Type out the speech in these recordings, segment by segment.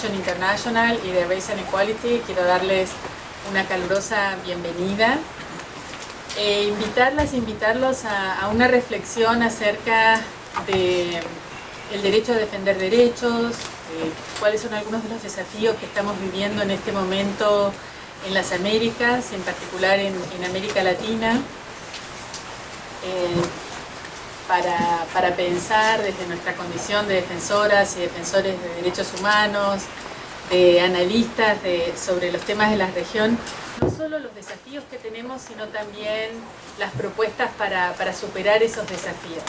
Foundation International y de Race and Equality. Quiero darles una calurosa bienvenida. Invitarlos a una reflexión acerca del derecho a defender derechos, cuáles son algunos de los desafíos que estamos viviendo en este momento en las Américas, en particular en América Latina, para pensar desde nuestra condición de defensoras y defensores de derechos humanos, de analistas sobre los temas de la región, no solo los desafíos que tenemos, sino también las propuestas para superar esos desafíos.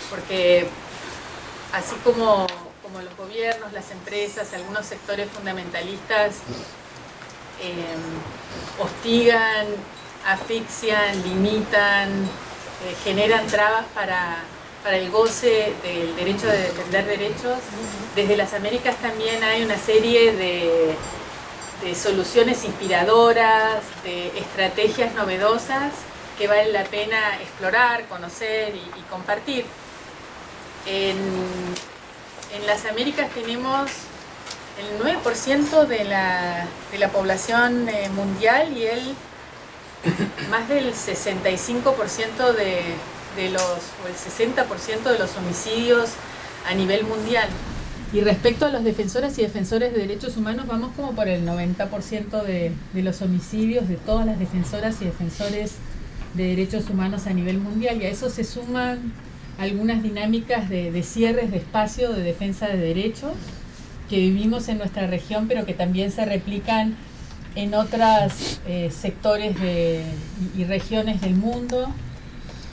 Porque así como los gobiernos, las empresas, algunos sectores fundamentalistas hostigan, asfixian, limitan, generan trabas para el goce del derecho de defender derechos, desde las Américas también hay una serie de soluciones inspiradoras, de estrategias novedosas que vale la pena explorar, conocer y compartir. En las Américas tenemos el 9% de la población mundial y más del 65% o el 60% de los homicidios a nivel mundial. Y respecto a los defensoras y defensores de derechos humanos, vamos como por el 90% de los homicidios de todas las defensoras y defensores de derechos humanos a nivel mundial. Y a eso se suman algunas dinámicas de cierres de espacio de defensa de derechos que vivimos en nuestra región, pero que también se replican en otros sectores y regiones del mundo,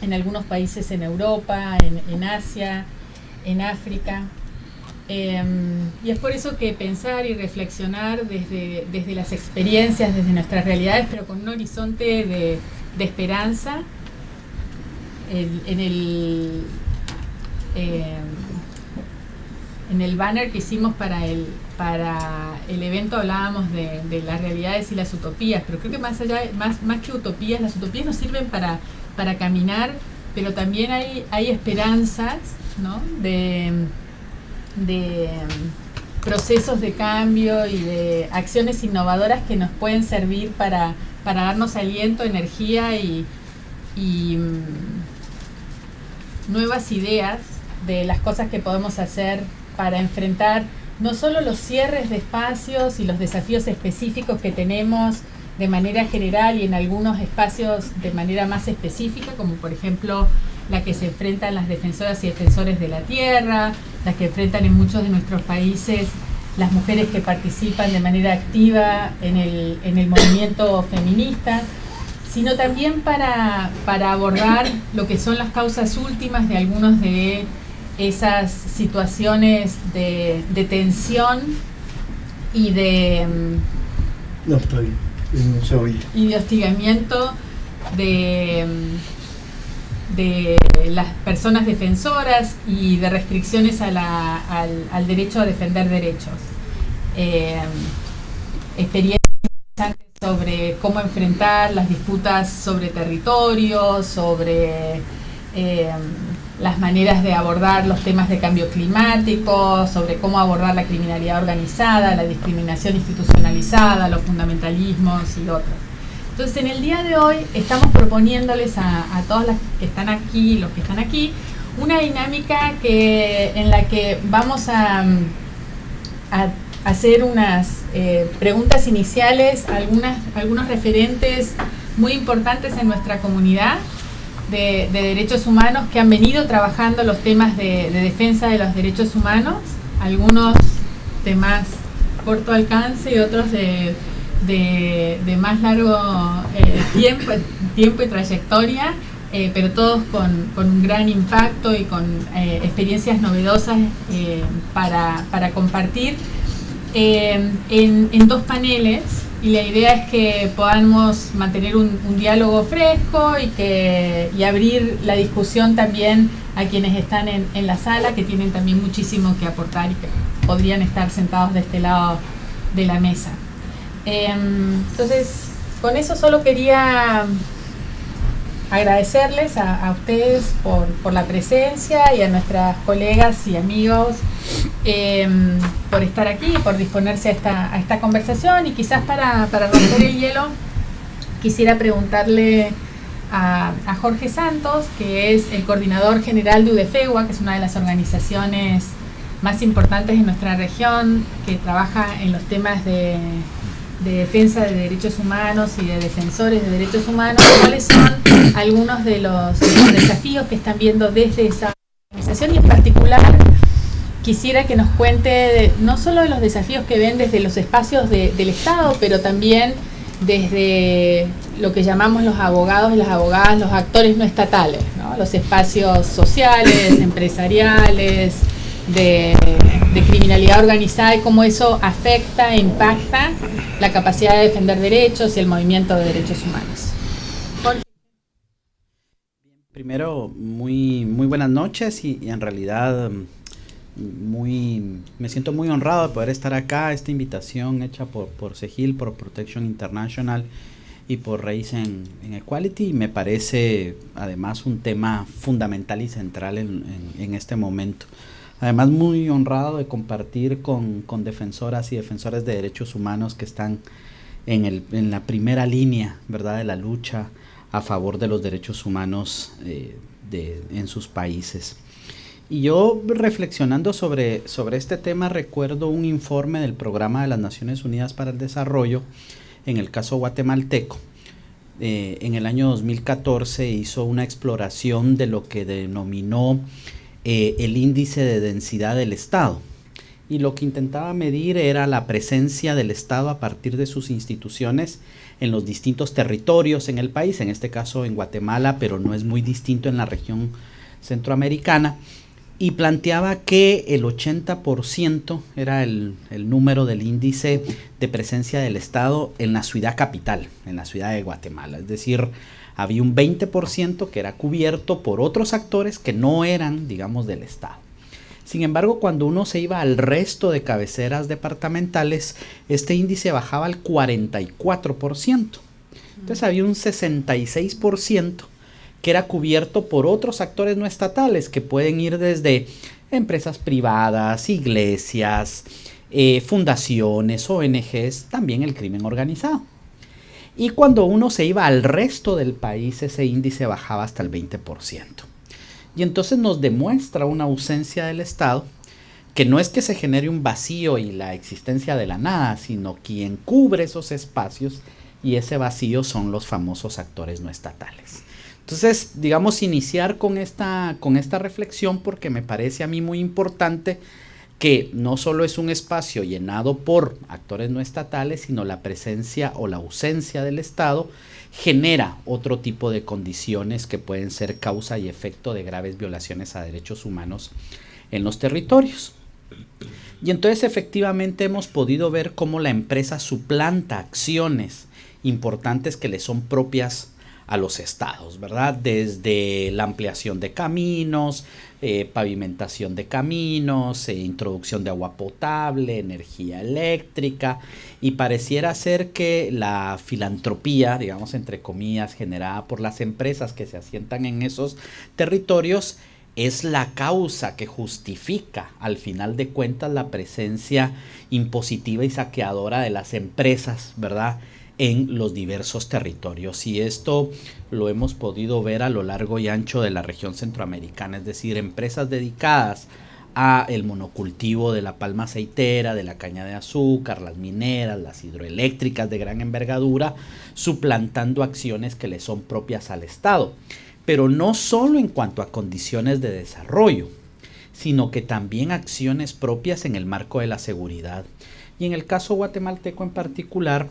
en algunos países en Europa, en Asia, en África. Y es por eso que pensar y reflexionar desde las experiencias, desde nuestras realidades, pero con un horizonte de esperanza. En el banner que hicimos para el evento hablábamos de las realidades y las utopías, pero creo que más que utopías, las utopías nos sirven para caminar, pero también hay esperanzas, ¿no? de procesos de cambio y de acciones innovadoras que nos pueden servir para darnos aliento, energía y nuevas ideas de las cosas que podemos hacer para enfrentar no solo los cierres de espacios y los desafíos específicos que tenemos de manera general y en algunos espacios de manera más específica, como por ejemplo la que se enfrentan las defensoras y defensores de la tierra, las que enfrentan en muchos de nuestros países las mujeres que participan de manera activa en el movimiento feminista, sino también para abordar lo que son las causas últimas de algunos de esas situaciones de tensión y de hostigamiento de las personas defensoras y de restricciones al derecho a defender derechos. Experiencias sobre cómo enfrentar las disputas sobre territorios, sobre las maneras de abordar los temas de cambio climático, sobre cómo abordar la criminalidad organizada, la discriminación institucionalizada, los fundamentalismos y otros. Entonces, en el día de hoy estamos proponiéndoles a todas las que están aquí, los que están aquí, una dinámica en la que vamos a hacer unas preguntas iniciales, algunos referentes muy importantes en nuestra comunidad de derechos humanos que han venido trabajando los temas de defensa de los derechos humanos, algunos de más corto alcance y otros de más largo tiempo y trayectoria, pero todos con un gran impacto y con experiencias novedosas para compartir en dos paneles, y la idea es que podamos mantener un diálogo fresco y abrir la discusión también a quienes están en la sala, que tienen también muchísimo que aportar y que podrían estar sentados de este lado de la mesa. Entonces, con eso solo quería agradecerles a ustedes por la presencia y a nuestras colegas y amigos por estar aquí, por disponerse a esta conversación. Y quizás para romper el hielo, quisiera preguntarle a Jorge Santos, que es el coordinador general de UDFEGUA, que es una de las organizaciones más importantes en nuestra región, que trabaja en los temas de defensa de derechos humanos y de defensores de derechos humanos. ¿Cuáles son algunos de los desafíos que están viendo desde esa organización? Y en particular, quisiera que nos cuente no solo de los desafíos que ven desde los espacios del Estado, pero también desde lo que llamamos los abogados y las abogadas, los actores no estatales, ¿no? Los espacios sociales, empresariales, de criminalidad organizada, y cómo eso afecta e impacta la capacidad de defender derechos y el movimiento de derechos humanos. Jorge. Primero, muy buenas noches y en realidad me siento muy honrado de poder estar acá. Esta invitación hecha por CEGIL, por Protection International y por Race and Equality me parece además un tema fundamental y central en este momento. Además, muy honrado de compartir con defensoras y defensores de derechos humanos que están en la primera línea, ¿verdad?, de la lucha a favor de los derechos humanos en sus países. Y yo, reflexionando sobre este tema, recuerdo un informe del Programa de las Naciones Unidas para el Desarrollo, en el caso guatemalteco. En el año 2014 hizo una exploración de lo que denominó el índice de densidad del Estado, y lo que intentaba medir era la presencia del Estado a partir de sus instituciones en los distintos territorios en el país, en este caso en Guatemala, pero no es muy distinto en la región centroamericana, y planteaba que el 80% era el número del índice de presencia del Estado en la ciudad capital, en la ciudad de Guatemala. Es decir, había un 20% que era cubierto por otros actores que no eran, digamos, del Estado. Sin embargo, cuando uno se iba al resto de cabeceras departamentales, este índice bajaba al 44%. Entonces había un 66% que era cubierto por otros actores no estatales, que pueden ir desde empresas privadas, iglesias, fundaciones, ONGs, también el crimen organizado. Y cuando uno se iba al resto del país, ese índice bajaba hasta el 20%. Y entonces nos demuestra una ausencia del Estado, que no es que se genere un vacío y la existencia de la nada, sino quien cubre esos espacios, y ese vacío son los famosos actores no estatales. Entonces, digamos, iniciar con esta reflexión, porque me parece a mí muy importante que no solo es un espacio llenado por actores no estatales, sino la presencia o la ausencia del Estado genera otro tipo de condiciones que pueden ser causa y efecto de graves violaciones a derechos humanos en los territorios. Y entonces efectivamente hemos podido ver cómo la empresa suplanta acciones importantes que le son propias a los estados, ¿verdad? Desde la ampliación de caminos, pavimentación de caminos, introducción de agua potable, energía eléctrica, y pareciera ser que la filantropía, digamos entre comillas, generada por las empresas que se asientan en esos territorios, es la causa que justifica al final de cuentas la presencia impositiva y saqueadora de las empresas, ¿verdad?, en los diversos territorios. Y esto lo hemos podido ver a lo largo y ancho de la región centroamericana, es decir, empresas dedicadas a el monocultivo de la palma aceitera, de la caña de azúcar, las mineras, las hidroeléctricas de gran envergadura, suplantando acciones que le son propias al Estado, pero no solo en cuanto a condiciones de desarrollo, sino que también acciones propias en el marco de la seguridad. Y en el caso guatemalteco en particular,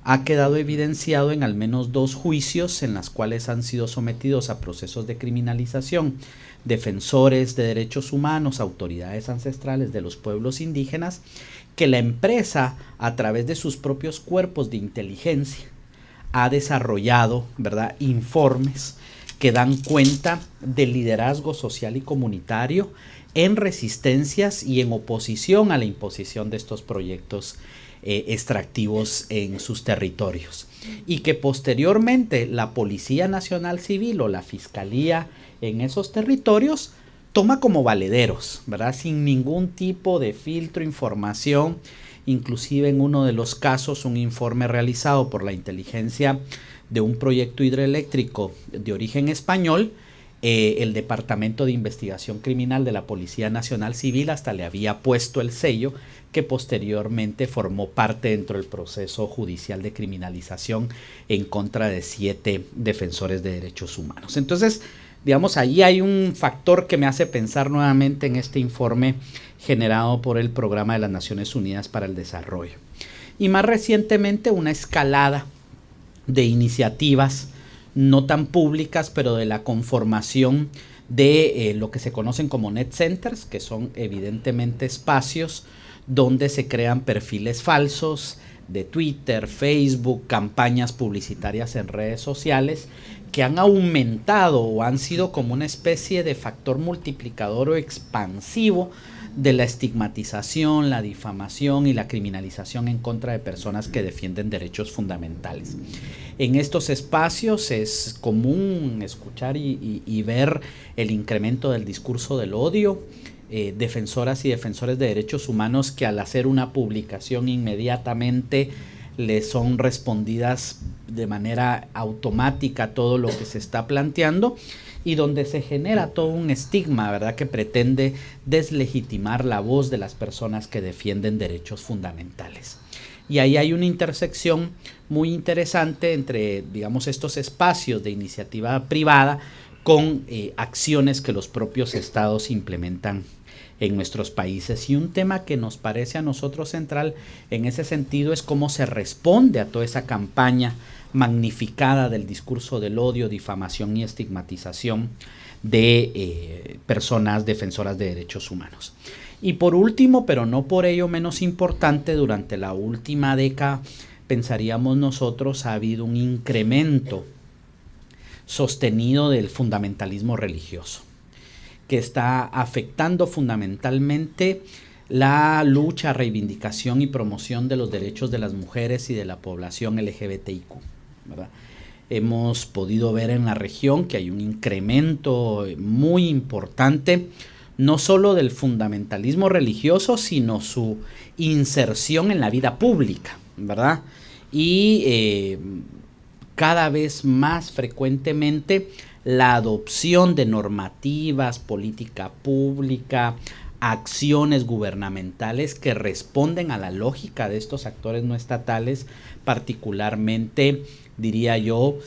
ha quedado evidenciado en al menos 2 juicios en los cuales han sido sometidos a procesos de criminalización defensores de derechos humanos, autoridades ancestrales de los pueblos indígenas, que la empresa, a través de sus propios cuerpos de inteligencia, ha desarrollado, ¿verdad?, informes que dan cuenta del liderazgo social y comunitario en resistencias y en oposición a la imposición de estos proyectos extractivos en sus territorios, y que posteriormente la Policía Nacional Civil o la Fiscalía en esos territorios toma como valederos, ¿verdad? Sin ningún tipo de filtro, información. Inclusive en uno de los casos, un informe realizado por la inteligencia de un proyecto hidroeléctrico de origen español, el Departamento de Investigación Criminal de la Policía Nacional Civil hasta le había puesto el sello que posteriormente formó parte dentro del proceso judicial de criminalización en contra de 7 defensores de derechos humanos. Entonces, digamos, ahí hay un factor que me hace pensar nuevamente en este informe generado por el Programa de las Naciones Unidas para el Desarrollo. Y más recientemente una escalada de iniciativas no tan públicas, pero de la conformación de lo que se conocen como net centers, que son evidentemente espacios donde se crean perfiles falsos de Twitter, Facebook, campañas publicitarias en redes sociales que han aumentado o han sido como una especie de factor multiplicador o expansivo de la estigmatización, la difamación y la criminalización en contra de personas que defienden derechos fundamentales. En estos espacios es común escuchar y ver el incremento del discurso del odio, defensoras y defensores de derechos humanos que al hacer una publicación inmediatamente les son respondidas de manera automática todo lo que se está planteando y donde se genera todo un estigma, ¿verdad?, que pretende deslegitimar la voz de las personas que defienden derechos fundamentales. Y ahí hay una intersección muy interesante entre, digamos, estos espacios de iniciativa privada con acciones que los propios estados implementan en nuestros países. Y un tema que nos parece a nosotros central en ese sentido es cómo se responde a toda esa campaña magnificada del discurso del odio, difamación y estigmatización de personas defensoras de derechos humanos. Y por último, pero no por ello menos importante, durante la última década, pensaríamos nosotros, ha habido un incremento sostenido del fundamentalismo religioso, que está afectando fundamentalmente la lucha, reivindicación y promoción de los derechos de las mujeres y de la población LGBTIQ, ¿verdad? Hemos podido ver en la región que hay un incremento muy importante, no solo del fundamentalismo religioso, sino su inserción en la vida pública, ¿verdad? Y cada vez más frecuentemente la adopción de normativas, política pública, acciones gubernamentales que responden a la lógica de estos actores no estatales, particularmente, diría yo,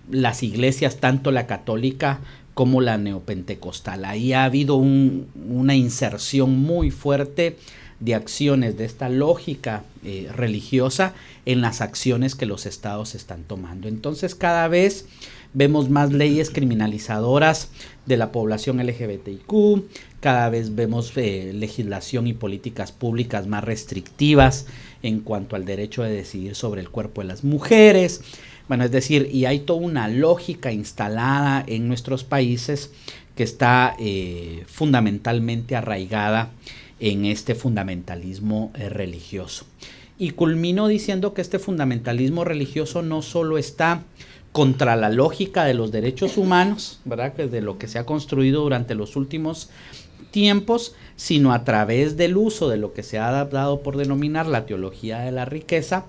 las iglesias, tanto la católica como la neopentecostal. Ahí ha habido una inserción muy fuerte de acciones de esta lógica religiosa en las acciones que los estados están tomando. Entonces cada vez vemos más leyes criminalizadoras de la población LGBTIQ, cada vez vemos legislación y políticas públicas más restrictivas en cuanto al derecho de decidir sobre el cuerpo de las mujeres. Bueno, es decir, y hay toda una lógica instalada en nuestros países que está fundamentalmente arraigada en este fundamentalismo religioso. Y culmino diciendo que este fundamentalismo religioso no solo está contra la lógica de los derechos humanos, ¿verdad?, que es de lo que se ha construido durante los últimos tiempos, sino a través del uso de lo que se ha dado por denominar la teología de la riqueza,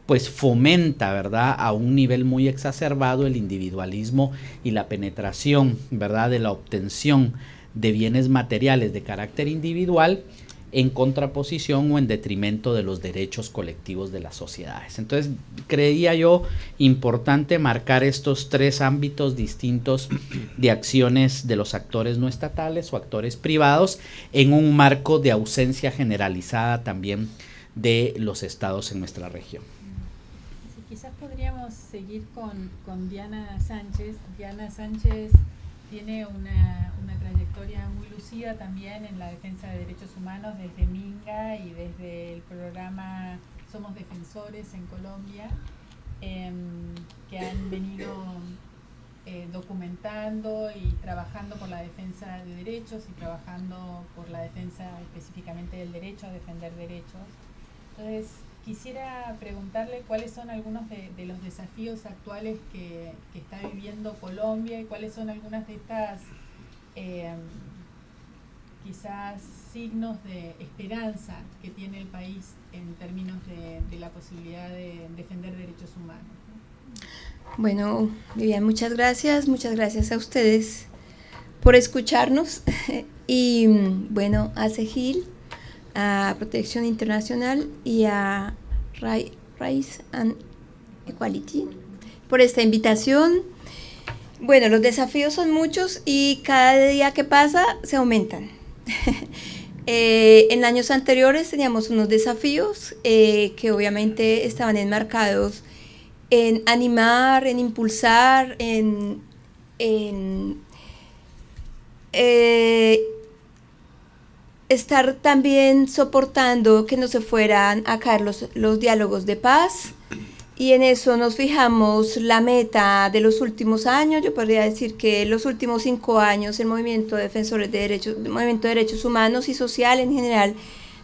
pues fomenta, ¿verdad?, a un nivel muy exacerbado el individualismo y la penetración, ¿verdad?, de la obtención de bienes materiales de carácter individual en contraposición o en detrimento de los derechos colectivos de las sociedades. Entonces, creía yo importante marcar estos 3 ámbitos distintos de acciones de los actores no estatales o actores privados en un marco de ausencia generalizada también de los estados en nuestra región. Sí, quizás podríamos seguir con Diana Sánchez. Diana Sánchez tiene una trayectoria muy lucida también en la defensa de derechos humanos desde Minga y desde el programa Somos Defensores en Colombia, que han venido documentando y trabajando por la defensa de derechos y trabajando por la defensa específicamente del derecho a defender derechos. Entonces, quisiera preguntarle cuáles son algunos de los desafíos actuales que está viviendo Colombia y cuáles son algunas de estas quizás signos de esperanza que tiene el país en términos de la posibilidad de defender derechos humanos, ¿no? Bueno, Vivian, muchas gracias a ustedes por escucharnos y bueno, a CEGIL, a Protección Internacional y a Rights and Equality por esta invitación. Bueno, los desafíos son muchos y cada día que pasa se aumentan. En años anteriores teníamos unos desafíos que obviamente estaban enmarcados en animar, en impulsar, en estar también soportando que no se fueran a caer los diálogos de paz, y en eso nos fijamos la meta de los últimos años. Yo podría decir que los últimos 5 años el movimiento de defensores de derechos, el movimiento de derechos humanos y social en general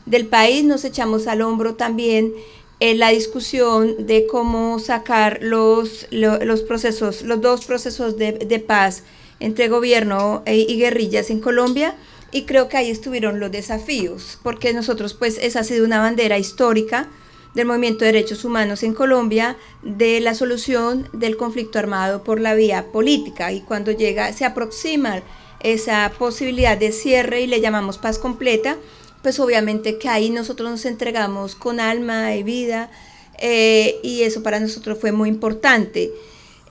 del país, nos echamos al hombro también la discusión de cómo sacar los procesos, los 2 procesos de paz entre gobierno y guerrillas en Colombia, y creo que ahí estuvieron los desafíos, porque nosotros, pues, esa ha sido una bandera histórica del movimiento de derechos humanos en Colombia, de la solución del conflicto armado por la vía política, y cuando se aproxima esa posibilidad de cierre y le llamamos paz completa, pues obviamente que ahí nosotros nos entregamos con alma y vida, y eso para nosotros fue muy importante.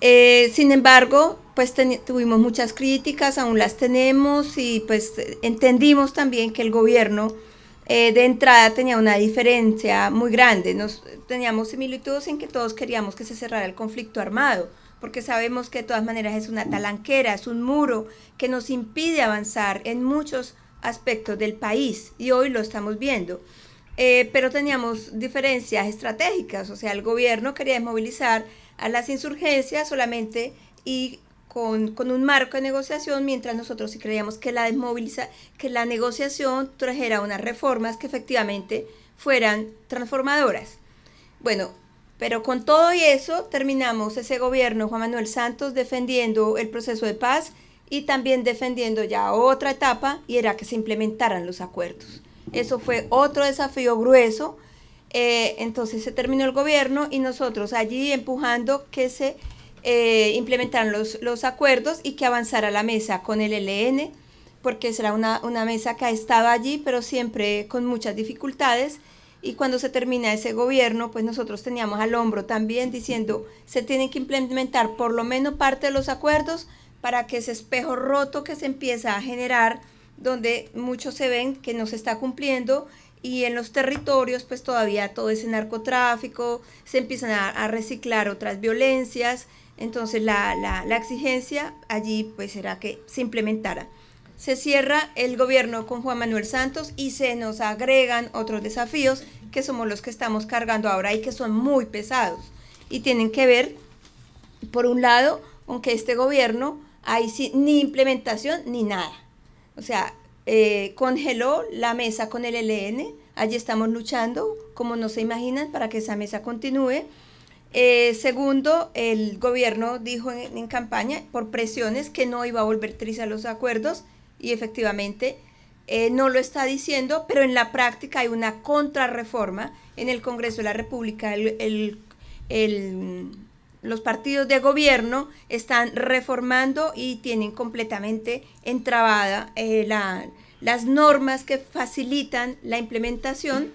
Sin embargo, pues tuvimos muchas críticas, aún las tenemos, y pues entendimos también que el gobierno de entrada tenía una diferencia muy grande. Teníamos similitudes en que todos queríamos que se cerrara el conflicto armado, porque sabemos que de todas maneras es una talanquera, es un muro que nos impide avanzar en muchos aspectos del país, y hoy lo estamos viendo. Pero teníamos diferencias estratégicas, o sea, el gobierno quería desmovilizar a las insurgencias solamente y con un marco de negociación, mientras nosotros sí creíamos que la negociación trajera unas reformas que efectivamente fueran transformadoras. Bueno, pero con todo y eso terminamos ese gobierno, Juan Manuel Santos, defendiendo el proceso de paz y también defendiendo ya otra etapa, y era que se implementaran los acuerdos. Eso fue otro desafío grueso. Entonces se terminó el gobierno y nosotros allí empujando que se implementaran los acuerdos y que avanzara la mesa con el ELN, porque será una mesa que ha estado allí, pero siempre con muchas dificultades. Y cuando se termina ese gobierno, pues nosotros teníamos al hombro también diciendo, se tienen que implementar por lo menos parte de los acuerdos para que ese espejo roto que se empieza a generar, donde muchos se ven que no se está cumpliendo, y en los territorios pues todavía todo ese narcotráfico, se empiezan a reciclar otras violencias. Entonces la exigencia allí pues era que se implementara. Se cierra el gobierno con Juan Manuel Santos y se nos agregan otros desafíos que somos los que estamos cargando ahora y que son muy pesados y tienen que ver, por un lado, con que este gobierno ahí sí, ni implementación ni nada. O sea, congeló la mesa con el ELN, allí estamos luchando, como no se imaginan, para que esa mesa continúe. Segundo, el gobierno dijo en campaña, por presiones, que no iba a volver a utilizar los acuerdos, y efectivamente no lo está diciendo, pero en la práctica hay una contrarreforma en el Congreso de la República. Los partidos de gobierno están reformando y tienen completamente entrabada las normas que facilitan la implementación,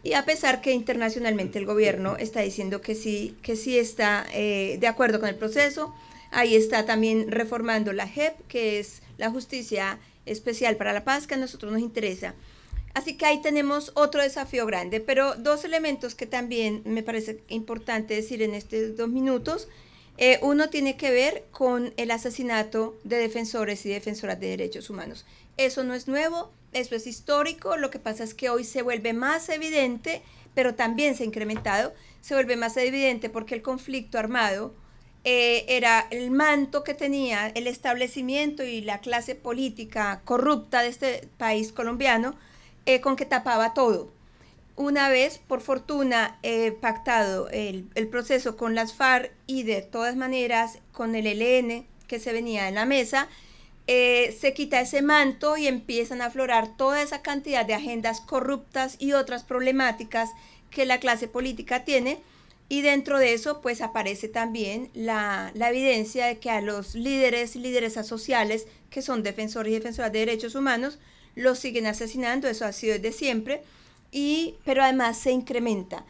y a pesar que internacionalmente el gobierno está diciendo que sí está de acuerdo con el proceso. Ahí está también reformando la JEP, que es la Justicia Especial para la Paz, que a nosotros nos interesa. Así que ahí tenemos otro desafío grande, pero 2 elementos que también me parece importante decir en estos 2 minutos. Uno tiene que ver con el asesinato de defensores y defensoras de derechos humanos. Eso no es nuevo, eso es histórico. Lo que pasa es que hoy se vuelve más evidente, pero también se ha incrementado. Se vuelve más evidente porque el conflicto armado era el manto que tenía el establecimiento y la clase política corrupta de este país colombiano, con que tapaba todo. Una vez, por fortuna, pactado el proceso con las FARC y de todas maneras con el ELN que se venía en la mesa, se quita ese manto y empiezan a aflorar toda esa cantidad de agendas corruptas y otras problemáticas que la clase política tiene, y dentro de eso pues aparece también la evidencia de que a los líderes y lideresas sociales que son defensores y defensoras de derechos humanos los siguen asesinando. Eso ha sido desde siempre, pero además se incrementa,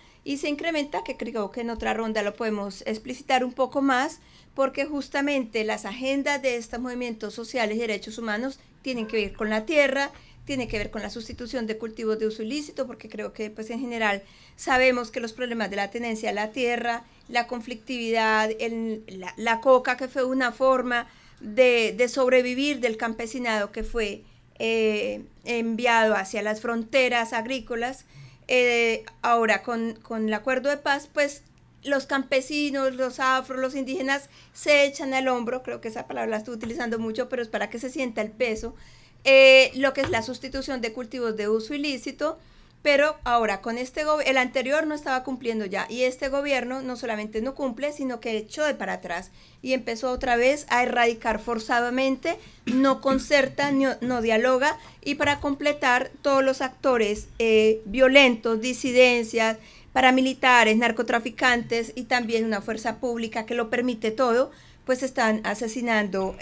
que creo que en otra ronda lo podemos explicitar un poco más, porque justamente las agendas de estos movimientos sociales y derechos humanos tienen que ver con la tierra, tiene que ver con la sustitución de cultivos de uso ilícito, porque creo que pues en general sabemos que los problemas de la tenencia de la tierra, la conflictividad, la coca, que fue una forma de sobrevivir del campesinado que fue enviado hacia las fronteras agrícolas, ahora con el acuerdo de paz, pues los campesinos, los afros, los indígenas se echan al hombro, creo que esa palabra la estoy utilizando mucho, pero es para que se sienta el peso, lo que es la sustitución de cultivos de uso ilícito, pero ahora con el anterior no estaba cumpliendo ya, y este gobierno no solamente no cumple, sino que echó de para atrás y empezó otra vez a erradicar forzadamente, no concerta, no dialoga, y para completar todos los actores violentos, disidencias, paramilitares, narcotraficantes y también una fuerza pública que lo permite todo, pues están asesinando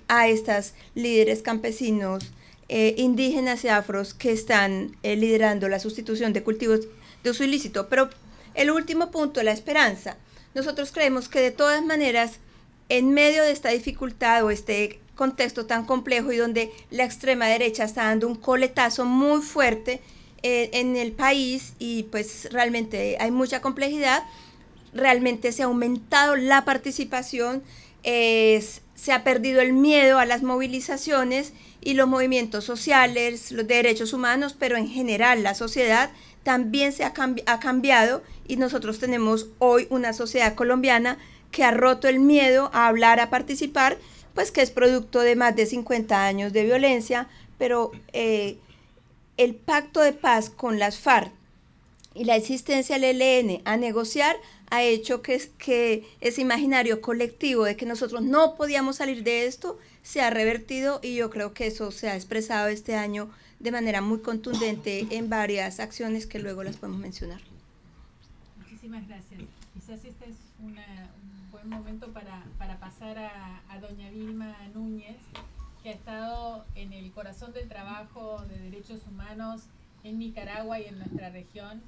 a estas líderes campesinos, indígenas y afros que están liderando la sustitución de cultivos de uso ilícito. Pero el último punto, la esperanza. Nosotros creemos que de todas maneras, en medio de esta dificultad o este contexto tan complejo y donde la extrema derecha está dando un coletazo muy fuerte en el país, y pues realmente hay mucha complejidad, realmente se ha aumentado la participación, se ha perdido el miedo a las movilizaciones, y los movimientos sociales, los derechos humanos, pero en general la sociedad también ha cambiado, y nosotros tenemos hoy una sociedad colombiana que ha roto el miedo a hablar, a participar, pues que es producto de más de 50 años de violencia, pero el pacto de paz con las FARC y la existencia del ELN a negociar ha hecho que ese imaginario colectivo de que nosotros no podíamos salir de esto se ha revertido, y yo creo que eso se ha expresado este año de manera muy contundente en varias acciones que luego las podemos mencionar. Muchísimas gracias. Quizás este es un buen momento para pasar a doña Vilma Núñez, que ha estado en el corazón del trabajo de derechos humanos en Nicaragua y en nuestra región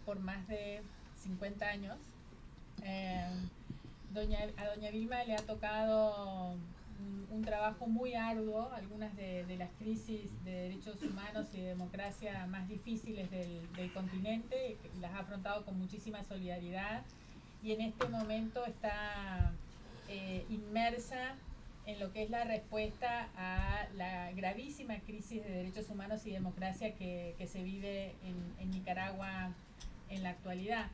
por más de 50 años. A doña Vilma le ha tocado un trabajo muy arduo, algunas de las crisis de derechos humanos y de democracia más difíciles del continente, y las ha afrontado con muchísima solidaridad, y en este momento está inmersa en lo que es la respuesta a la gravísima crisis de derechos humanos y democracia que se vive en Nicaragua en la actualidad.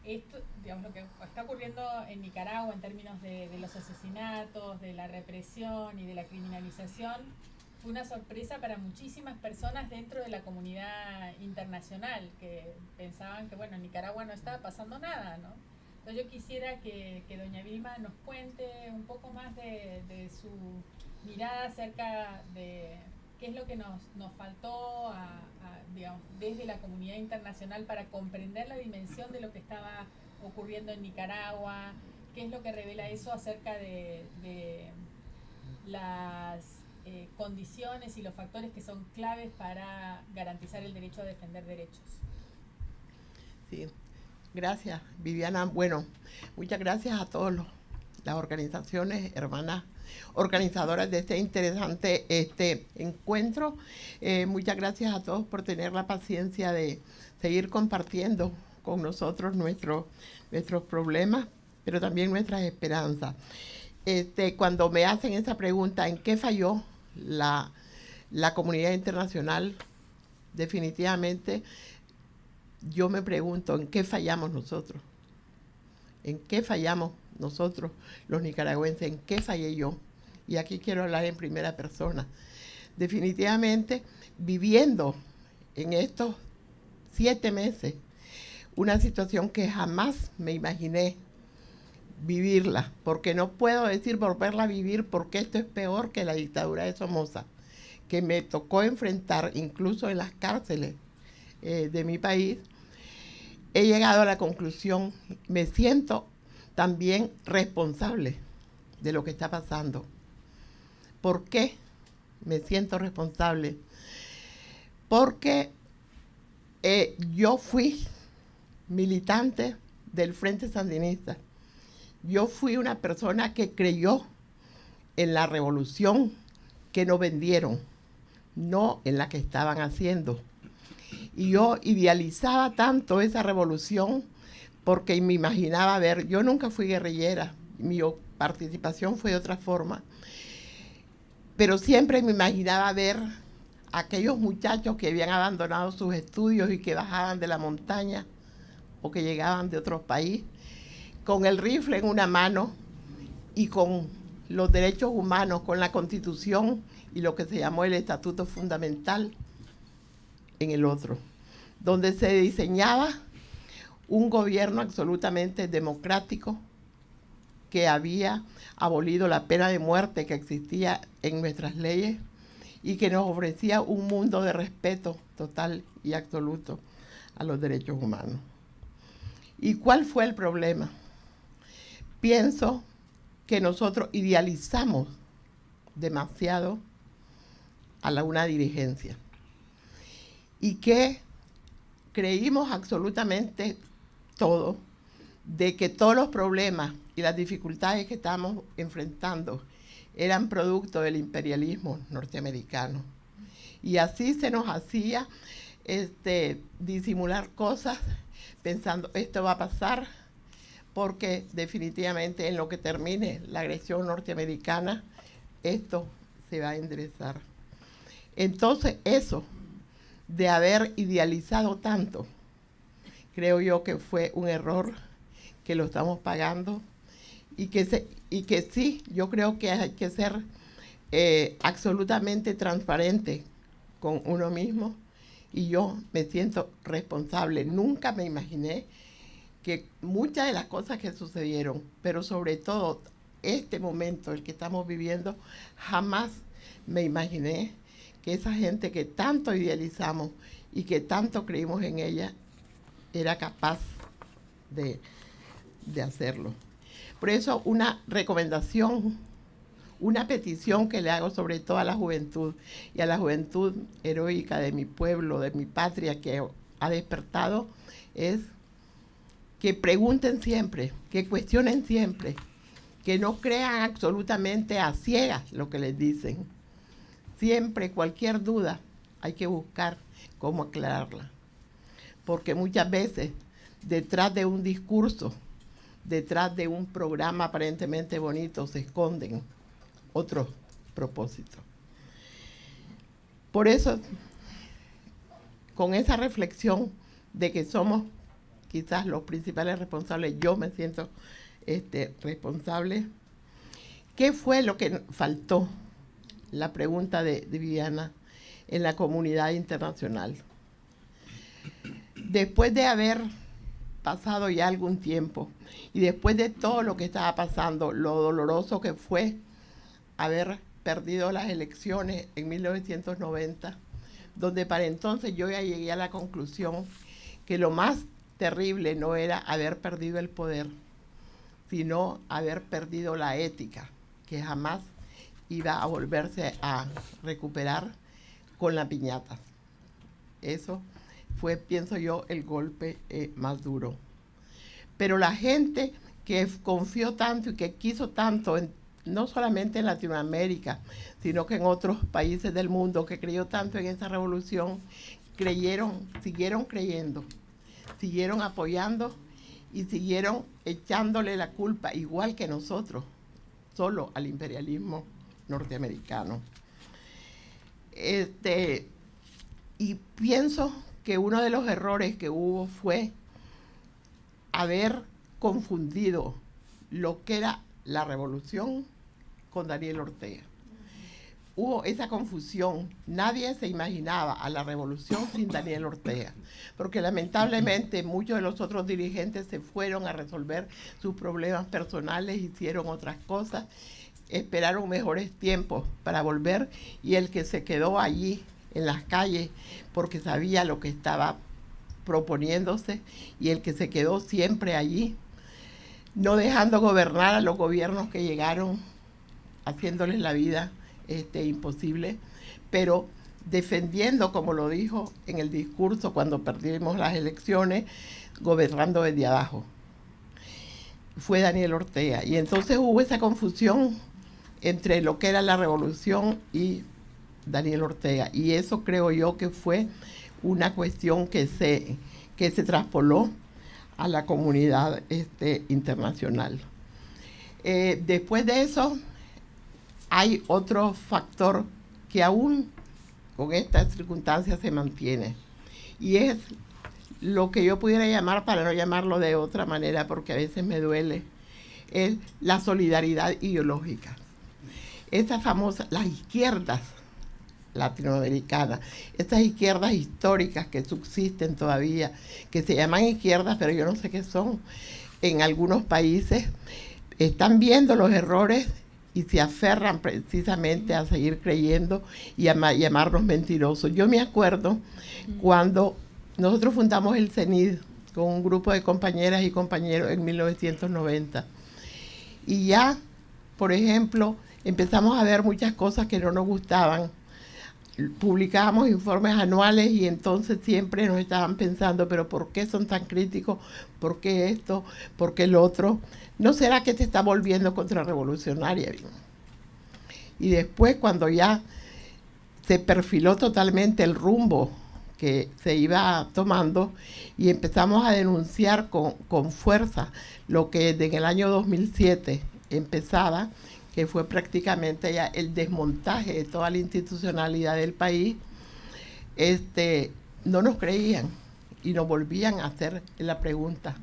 Esto, digamos, lo que está ocurriendo en Nicaragua en términos de los asesinatos, de la represión y de la criminalización, fue una sorpresa para muchísimas personas dentro de la comunidad internacional, que pensaban que, bueno, en Nicaragua no estaba pasando nada, ¿no? Entonces yo quisiera que doña Vilma nos cuente un poco más de su mirada acerca de qué es lo que nos faltó digamos, desde la comunidad internacional para comprender la dimensión de lo que estaba ocurriendo en Nicaragua, qué es lo que revela eso acerca de las condiciones y los factores que son claves para garantizar el derecho a defender derechos. Sí. Gracias, Viviana. Bueno, muchas gracias a todas las organizaciones, hermanas organizadoras de este interesante encuentro. Muchas gracias a todos por tener la paciencia de seguir compartiendo con nosotros nuestros problemas, pero también nuestras esperanzas. Cuando me hacen esa pregunta, ¿en qué falló la comunidad internacional? Definitivamente, yo me pregunto, ¿en qué fallamos nosotros? ¿En qué fallamos nosotros, los nicaragüenses? ¿En qué fallé yo? Y aquí quiero hablar en primera persona. Definitivamente, viviendo en estos 7 meses una situación que jamás me imaginé vivirla, porque no puedo decir volverla a vivir porque esto es peor que la dictadura de Somoza, que me tocó enfrentar incluso en las cárceles de mi país. He llegado a la conclusión, me siento también responsable de lo que está pasando. ¿Por qué me siento responsable? Porque yo fui militante del Frente Sandinista. Yo fui una persona que creyó en la revolución que nos vendieron, no en la que estaban haciendo. Y yo idealizaba tanto esa revolución porque me imaginaba ver, yo nunca fui guerrillera, mi participación fue de otra forma, pero siempre me imaginaba ver a aquellos muchachos que habían abandonado sus estudios y que bajaban de la montaña o que llegaban de otro país, con el rifle en una mano y con los derechos humanos, con la Constitución y lo que se llamó el Estatuto Fundamental en el otro, donde se diseñaba un gobierno absolutamente democrático que había abolido la pena de muerte que existía en nuestras leyes y que nos ofrecía un mundo de respeto total y absoluto a los derechos humanos. ¿Y cuál fue el problema? Pienso que nosotros idealizamos demasiado a una dirigencia y que creímos absolutamente todo, de que todos los problemas y las dificultades que estamos enfrentando eran producto del imperialismo norteamericano. Y así se nos hacía disimular cosas pensando, esto va a pasar porque definitivamente en lo que termine la agresión norteamericana, esto se va a enderezar. Entonces eso de haber idealizado tanto, creo yo que fue un error que lo estamos pagando y que sí, yo creo que hay que ser absolutamente transparente con uno mismo y yo me siento responsable. Nunca me imaginé que muchas de las cosas que sucedieron, pero sobre todo este momento, el que estamos viviendo, jamás me imaginé que esa gente que tanto idealizamos y que tanto creímos en ella, era capaz de hacerlo. Por eso una recomendación, una petición que le hago sobre todo a la juventud y a la juventud heroica de mi pueblo, de mi patria que ha despertado, es que pregunten siempre, que cuestionen siempre, que no crean absolutamente a ciegas lo que les dicen. Siempre, cualquier duda, hay que buscar cómo aclararla. Porque muchas veces, detrás de un discurso, detrás de un programa aparentemente bonito, se esconden otros propósitos. Por eso, con esa reflexión de que somos quizás los principales responsables, yo me siento responsable. ¿Qué fue lo que faltó? La pregunta de Viviana en la comunidad internacional. Después de haber pasado ya algún tiempo y después de todo lo que estaba pasando, lo doloroso que fue haber perdido las elecciones en 1990, donde para entonces yo ya llegué a la conclusión que lo más terrible no era haber perdido el poder, sino haber perdido la ética, que jamás iba a volverse a recuperar con la piñata. Eso fue, pienso yo, el golpe más duro. Pero la gente que confió tanto y que quiso tanto, no solamente en Latinoamérica, sino que en otros países del mundo, que creyó tanto en esa revolución, siguieron creyendo, siguieron apoyando y siguieron echándole la culpa, igual que nosotros, solo al imperialismo norteamericano. Y pienso que uno de los errores que hubo fue haber confundido lo que era la revolución con Daniel Ortega. hubo esa confusión. Nadie se imaginaba a la revolución sin Daniel Ortega, porque lamentablemente muchos de los otros dirigentes se fueron a resolver sus problemas personales, hicieron otras cosas, esperaron mejores tiempos para volver, y el que se quedó allí en las calles porque sabía lo que estaba proponiéndose, y el que se quedó siempre allí, no dejando gobernar a los gobiernos que llegaron, haciéndoles la vida imposible, pero defendiendo, como lo dijo en el discurso cuando perdimos las elecciones, gobernando desde abajo. Fue Daniel Ortega. Y entonces hubo esa confusión entre lo que era la revolución y Daniel Ortega. Y eso creo yo que fue una cuestión que se traspoló a la comunidad internacional. Después de eso, hay otro factor que aún con estas circunstancias se mantiene, y es lo que yo pudiera llamar, para no llamarlo de otra manera porque a veces me duele, es la solidaridad ideológica. Estas famosas, las izquierdas latinoamericanas, estas izquierdas históricas que subsisten todavía, que se llaman izquierdas, pero yo no sé qué son, en algunos países, están viendo los errores y se aferran precisamente a seguir creyendo y a llamarnos mentirosos. Yo me acuerdo cuando nosotros fundamos el CENID con un grupo de compañeras y compañeros en 1990. Y ya, por ejemplo, empezamos a ver muchas cosas que no nos gustaban. Publicábamos informes anuales y entonces siempre nos estaban pensando, pero ¿por qué son tan críticos? ¿Por qué esto? ¿Por qué el otro? ¿No será que te está volviendo contrarrevolucionaria? Y después, cuando ya se perfiló totalmente el rumbo que se iba tomando y empezamos a denunciar con fuerza lo que desde el año 2007 empezaba, que fue prácticamente ya el desmontaje de toda la institucionalidad del país, no nos creían y nos volvían a hacer la pregunta.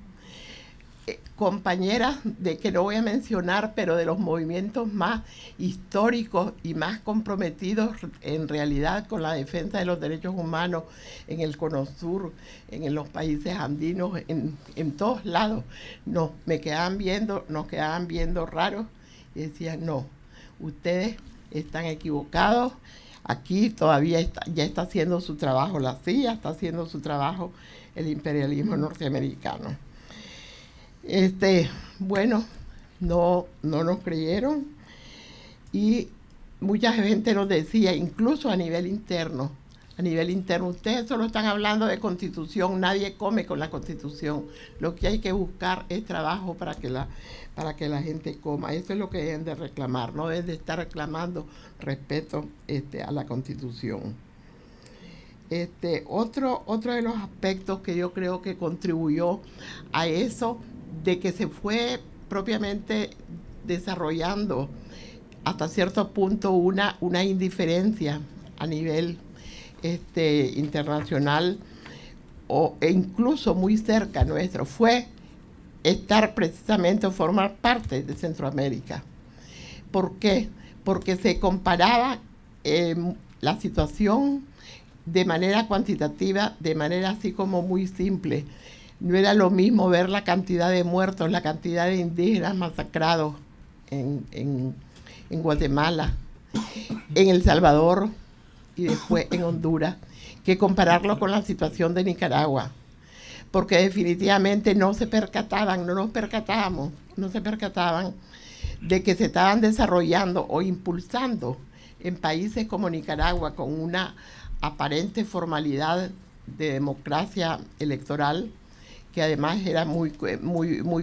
Compañeras de que no voy a mencionar, pero de los movimientos más históricos y más comprometidos en realidad con la defensa de los derechos humanos en el Cono Sur, en los países andinos, en todos lados, nos quedaban viendo raros y decían, no, ustedes están equivocados, aquí todavía ya está haciendo su trabajo la CIA, está haciendo su trabajo el imperialismo norteamericano. Bueno, no nos creyeron y mucha gente nos decía, incluso a nivel interno, ustedes solo están hablando de Constitución, nadie come con la Constitución, lo que hay que buscar es trabajo para que la gente coma. Eso es lo que deben de reclamar, no deben de estar reclamando respeto a la Constitución. Otro de los aspectos que yo creo que contribuyó a eso, de que se fue propiamente desarrollando hasta cierto punto una indiferencia a nivel internacional e incluso muy cerca nuestro, fue estar precisamente o formar parte de Centroamérica. ¿Por qué? Porque se comparaba la situación de manera cuantitativa, de manera así como muy simple. No era lo mismo ver la cantidad de muertos, la cantidad de indígenas masacrados en Guatemala, en El Salvador y después en Honduras, que compararlo con la situación de Nicaragua. Porque definitivamente no se percataban de que se estaban desarrollando o impulsando en países como Nicaragua, con una aparente formalidad de democracia electoral, que además era muy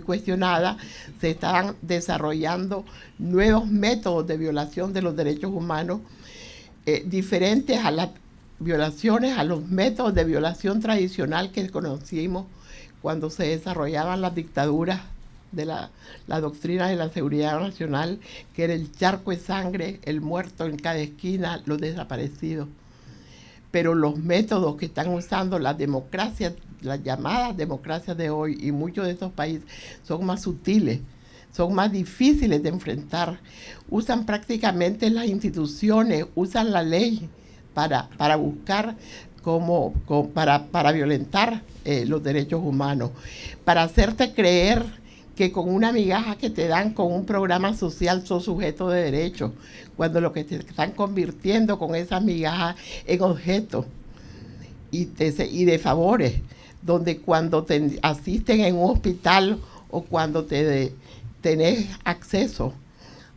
cuestionada, se estaban desarrollando nuevos métodos de violación de los derechos humanos, diferentes a las violaciones, a los métodos de violación tradicional que conocimos cuando se desarrollaban las dictaduras de la doctrina de la seguridad nacional, que era el charco de sangre, el muerto en cada esquina, los desaparecidos. Pero los métodos que están usando las democracias, las llamadas democracias de hoy, y muchos de estos países son más sutiles, son más difíciles de enfrentar. Usan prácticamente las instituciones, usan la ley para buscar para violentar los derechos humanos, para hacerte creer que con una migaja que te dan con un programa social sos sujeto de derechos, cuando lo que te están convirtiendo con esas migajas en objetos y de favores, donde cuando te asisten en un hospital o cuando tenés acceso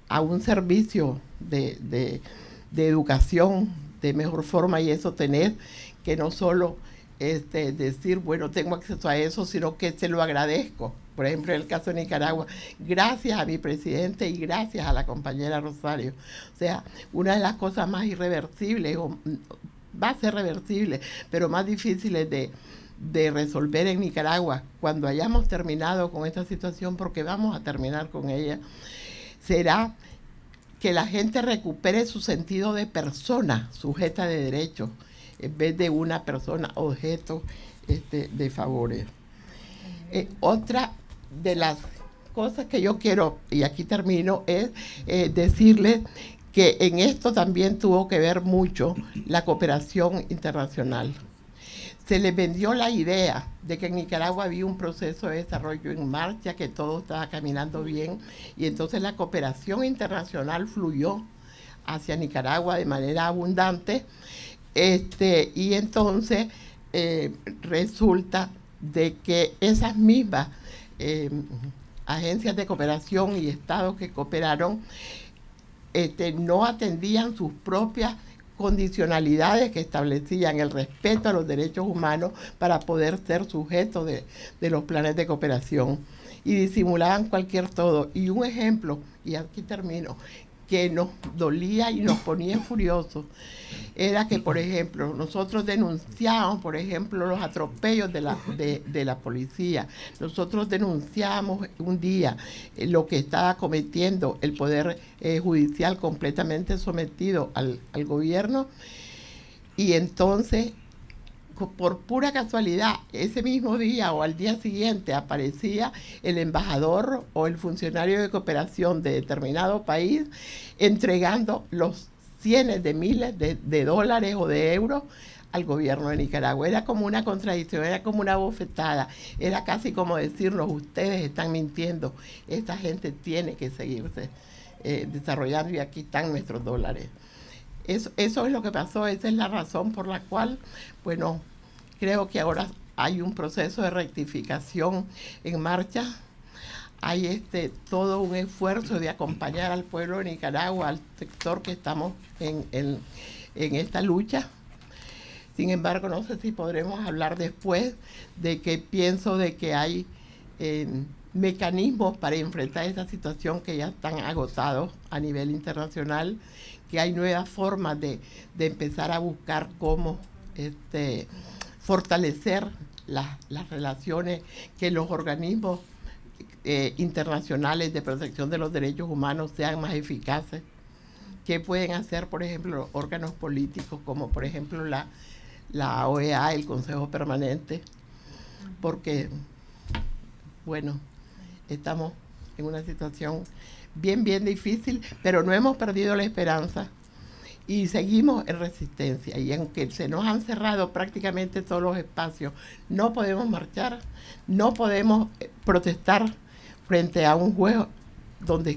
a un servicio de educación de mejor forma, y eso tenés que no solo decir, bueno, tengo acceso a eso, sino que se lo agradezco. Por ejemplo, en el caso de Nicaragua, gracias a mi presidente y gracias a la compañera Rosario. O sea, una de las cosas más irreversibles, va a ser reversible, pero más difíciles de resolver en Nicaragua, cuando hayamos terminado con esta situación, porque vamos a terminar con ella, será que la gente recupere su sentido de persona sujeta de derechos, en vez de una persona objeto de favores. Otra de las cosas que yo quiero, y aquí termino, es decirles que en esto también tuvo que ver mucho la cooperación internacional. Se les vendió la idea de que en Nicaragua había un proceso de desarrollo en marcha, que todo estaba caminando bien, y entonces la cooperación internacional fluyó hacia Nicaragua de manera abundante, y entonces resulta de que esas mismas agencias de cooperación y estados que cooperaron no atendían sus propias condicionalidades que establecían el respeto a los derechos humanos para poder ser sujetos de los planes de cooperación, y disimulaban cualquier todo. Y un ejemplo, y aquí termino, que nos dolía y nos ponía furiosos, era que, por ejemplo, nosotros denunciábamos, por ejemplo, los atropellos de la policía. Nosotros denunciábamos un día lo que estaba cometiendo el Poder Judicial, completamente sometido al gobierno, y entonces, por pura casualidad, ese mismo día o al día siguiente aparecía el embajador o el funcionario de cooperación de determinado país entregando los cientos de miles de dólares o de euros al gobierno de Nicaragua. Era como una contradicción, era como una bofetada, era casi como decirnos, ustedes están mintiendo, esta gente tiene que seguirse desarrollando y aquí están nuestros dólares. Eso es lo que pasó, esa es la razón por la cual, bueno, creo que ahora hay un proceso de rectificación en marcha. Hay todo un esfuerzo de acompañar al pueblo de Nicaragua, al sector que estamos en esta lucha. Sin embargo, no sé si podremos hablar después de que pienso de que hay mecanismos para enfrentar esta situación que ya están agotados a nivel internacional, que hay nuevas formas de empezar a buscar cómo fortalecer las relaciones, que los organismos internacionales de protección de los derechos humanos sean más eficaces. ¿Qué pueden hacer, por ejemplo, los órganos políticos, como por ejemplo la OEA, el Consejo Permanente? Porque, bueno, estamos en una situación bien difícil, pero no hemos perdido la esperanza y seguimos en resistencia. Y aunque se nos han cerrado prácticamente todos los espacios, no podemos marchar, no podemos protestar frente a un juez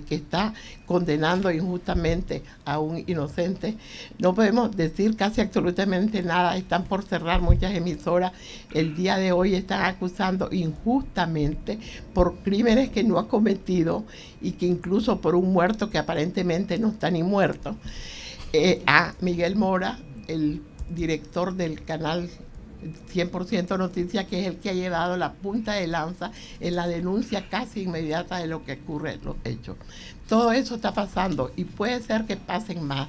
que está condenando injustamente a un inocente. No podemos decir casi absolutamente nada. Están por cerrar muchas emisoras. El día de hoy están acusando injustamente por crímenes que no ha cometido y que incluso por un muerto que aparentemente no está ni muerto. A Miguel Mora, el director del canal 100% Noticias, que es el que ha llevado la punta de lanza en la denuncia casi inmediata de lo que ocurre en los hechos. Todo eso está pasando y puede ser que pase más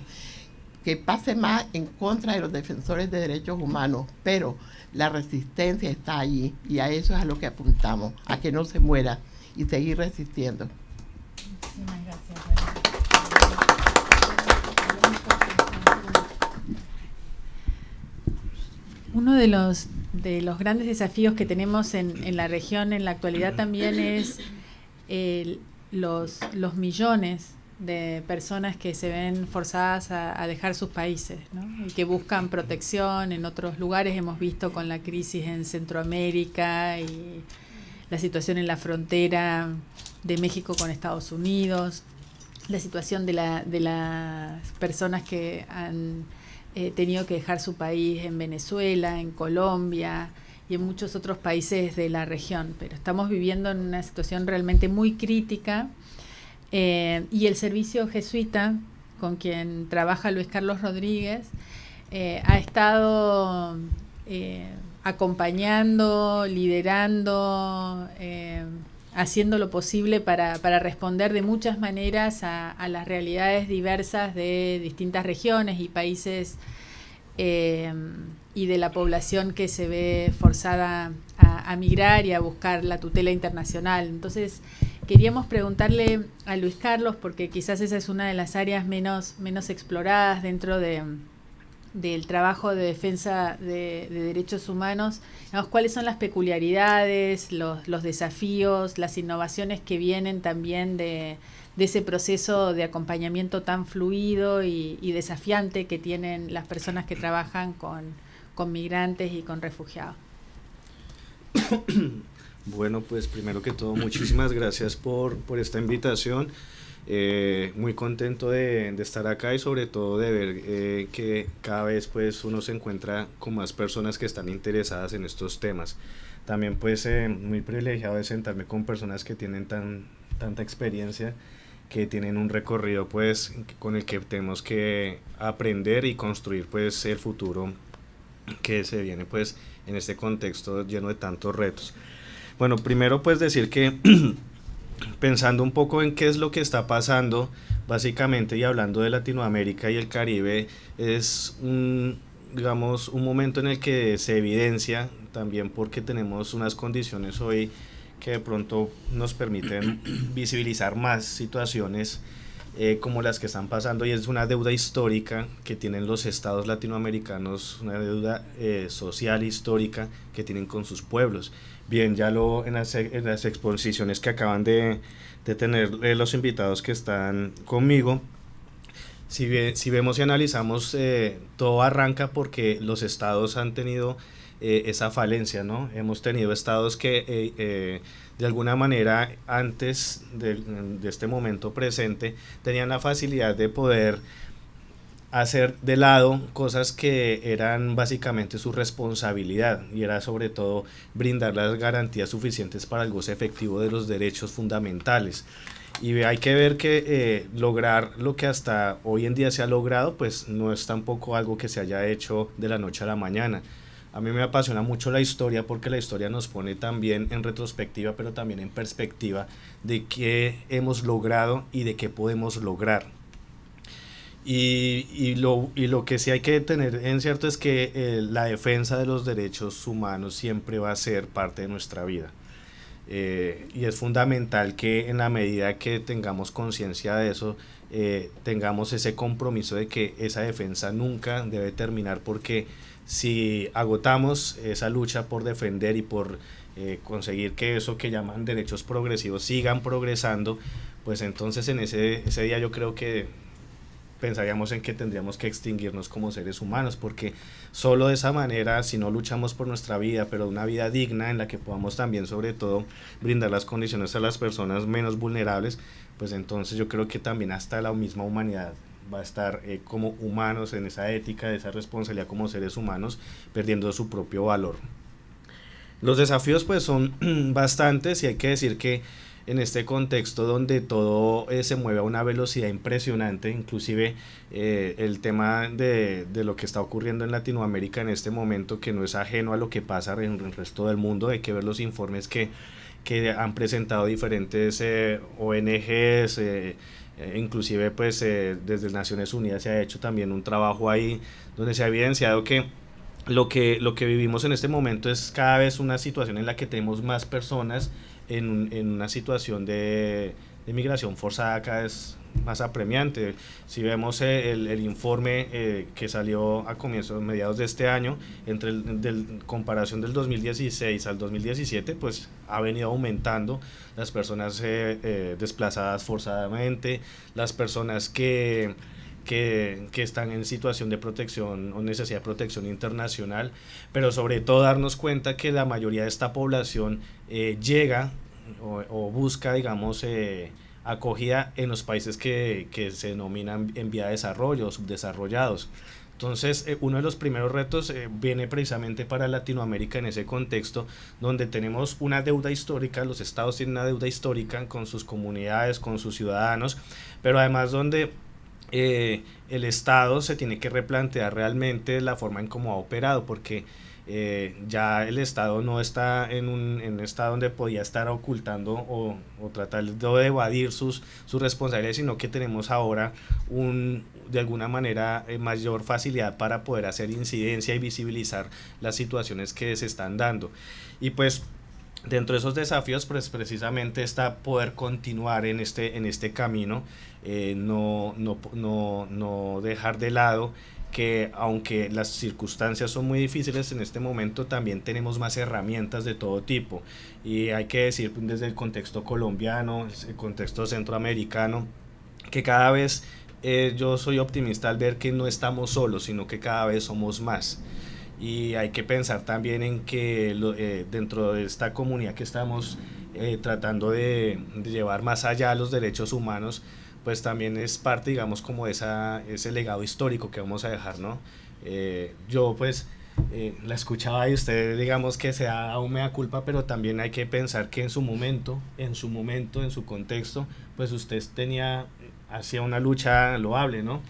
en contra de los defensores de derechos humanos, pero la resistencia está allí y a eso es a lo que apuntamos, a que no se muera y seguir resistiendo. Muchísimas gracias. Uno de los grandes desafíos que tenemos en la región en la actualidad también es los millones de personas que se ven forzadas a dejar sus países, ¿no? Y que buscan protección en otros lugares. Hemos visto con la crisis en Centroamérica y la situación en la frontera de México con Estados Unidos, la situación de las personas que han tenido que dejar su país en Venezuela, en Colombia y en muchos otros países de la región. Pero estamos viviendo en una situación realmente muy crítica. Y el servicio jesuita, con quien trabaja Luis Carlos Rodríguez, ha estado acompañando, liderando, haciendo lo posible para responder de muchas maneras a las realidades diversas de distintas regiones y países y de la población que se ve forzada a migrar y a buscar la tutela internacional. Entonces, queríamos preguntarle a Luis Carlos, porque quizás esa es una de las áreas menos exploradas dentro del trabajo de defensa de derechos humanos, digamos, cuáles son las peculiaridades, los desafíos, las innovaciones que vienen también de ese proceso de acompañamiento tan fluido y desafiante que tienen las personas que trabajan con migrantes y con refugiados. Bueno, pues primero que todo, muchísimas gracias por esta invitación. Muy contento de estar acá y sobre todo de ver que cada vez pues uno se encuentra con más personas que están interesadas en estos temas. También pues muy privilegiado de sentarme con personas que tienen tanta experiencia, que tienen un recorrido pues con el que tenemos que aprender y construir pues el futuro que se viene pues en este contexto lleno de tantos retos. Bueno, primero pues decir que pensando un poco en qué es lo que está pasando básicamente y hablando de Latinoamérica y el Caribe, es digamos un momento en el que se evidencia también porque tenemos unas condiciones hoy que de pronto nos permiten visibilizar más situaciones como las que están pasando, y es una deuda histórica que tienen los estados latinoamericanos, una deuda social histórica que tienen con sus pueblos. Bien, ya en las exposiciones que acaban de tener los invitados que están conmigo, si vemos y analizamos, todo arranca porque los estados han tenido esa falencia, ¿no? Hemos tenido estados que de alguna manera antes de este momento presente tenían la facilidad de poder hacer de lado cosas que eran básicamente su responsabilidad, y era sobre todo brindar las garantías suficientes para el goce efectivo de los derechos fundamentales. Y hay que ver que lograr lo que hasta hoy en día se ha logrado pues no es tampoco algo que se haya hecho de la noche a la mañana. A mí me apasiona mucho la historia porque la historia nos pone también en retrospectiva, pero también en perspectiva de qué hemos logrado y de qué podemos lograr. Y lo que sí hay que tener en cierto es que la defensa de los derechos humanos siempre va a ser parte de nuestra vida. Y es fundamental que en la medida que tengamos conciencia de eso, tengamos ese compromiso de que esa defensa nunca debe terminar, porque si agotamos esa lucha por defender y por conseguir que eso que llaman derechos progresivos sigan progresando, pues entonces en ese día yo creo que pensaríamos en que tendríamos que extinguirnos como seres humanos, porque solo de esa manera, si no luchamos por nuestra vida, pero una vida digna en la que podamos también sobre todo brindar las condiciones a las personas menos vulnerables, pues entonces yo creo que también hasta la misma humanidad va a estar como humanos en esa ética, esa responsabilidad como seres humanos, perdiendo su propio valor. Los desafíos pues son bastantes, y hay que decir que en este contexto donde todo se mueve a una velocidad impresionante, inclusive el tema de lo que está ocurriendo en Latinoamérica en este momento, que no es ajeno a lo que pasa en el resto del mundo. Hay que ver los informes que han presentado diferentes ONGs, inclusive pues desde Naciones Unidas se ha hecho también un trabajo ahí donde se ha evidenciado que lo que vivimos en este momento es cada vez una situación en la que tenemos más personas en una situación de de migración forzada cada vez más apremiante. Si vemos el informe que salió a mediados de este año, comparación del 2016 al 2017, pues ha venido aumentando las personas desplazadas forzadamente, las personas que están en situación de protección o necesidad de protección internacional, pero sobre todo darnos cuenta que la mayoría de esta población llega o busca, digamos, acogida en los países que se denominan en vía de desarrollo, subdesarrollados. Entonces, uno de los primeros retos viene precisamente para Latinoamérica en ese contexto, donde tenemos una deuda histórica, los estados tienen una deuda histórica con sus comunidades, con sus ciudadanos, pero además donde el Estado se tiene que replantear realmente la forma en cómo ha operado, porque ya el Estado no está en un estado donde podía estar ocultando o tratando de evadir sus responsabilidades, sino que tenemos ahora de alguna manera mayor facilidad para poder hacer incidencia y visibilizar las situaciones que se están dando. Y pues dentro de esos desafíos, pues precisamente está poder continuar en este camino, no dejar de lado que aunque las circunstancias son muy difíciles en este momento, también tenemos más herramientas de todo tipo, y hay que decir desde el contexto colombiano, el contexto centroamericano, que cada vez yo soy optimista al ver que no estamos solos, sino que cada vez somos más. Y hay que pensar también en que dentro de esta comunidad que estamos tratando de llevar más allá los derechos humanos, pues también es parte, digamos, como ese legado histórico que vamos a dejar, ¿no? Yo pues la escuchaba y usted, digamos, que se da un mea culpa, pero también hay que pensar que en su momento, en su contexto, pues usted hacía una lucha loable, ¿no?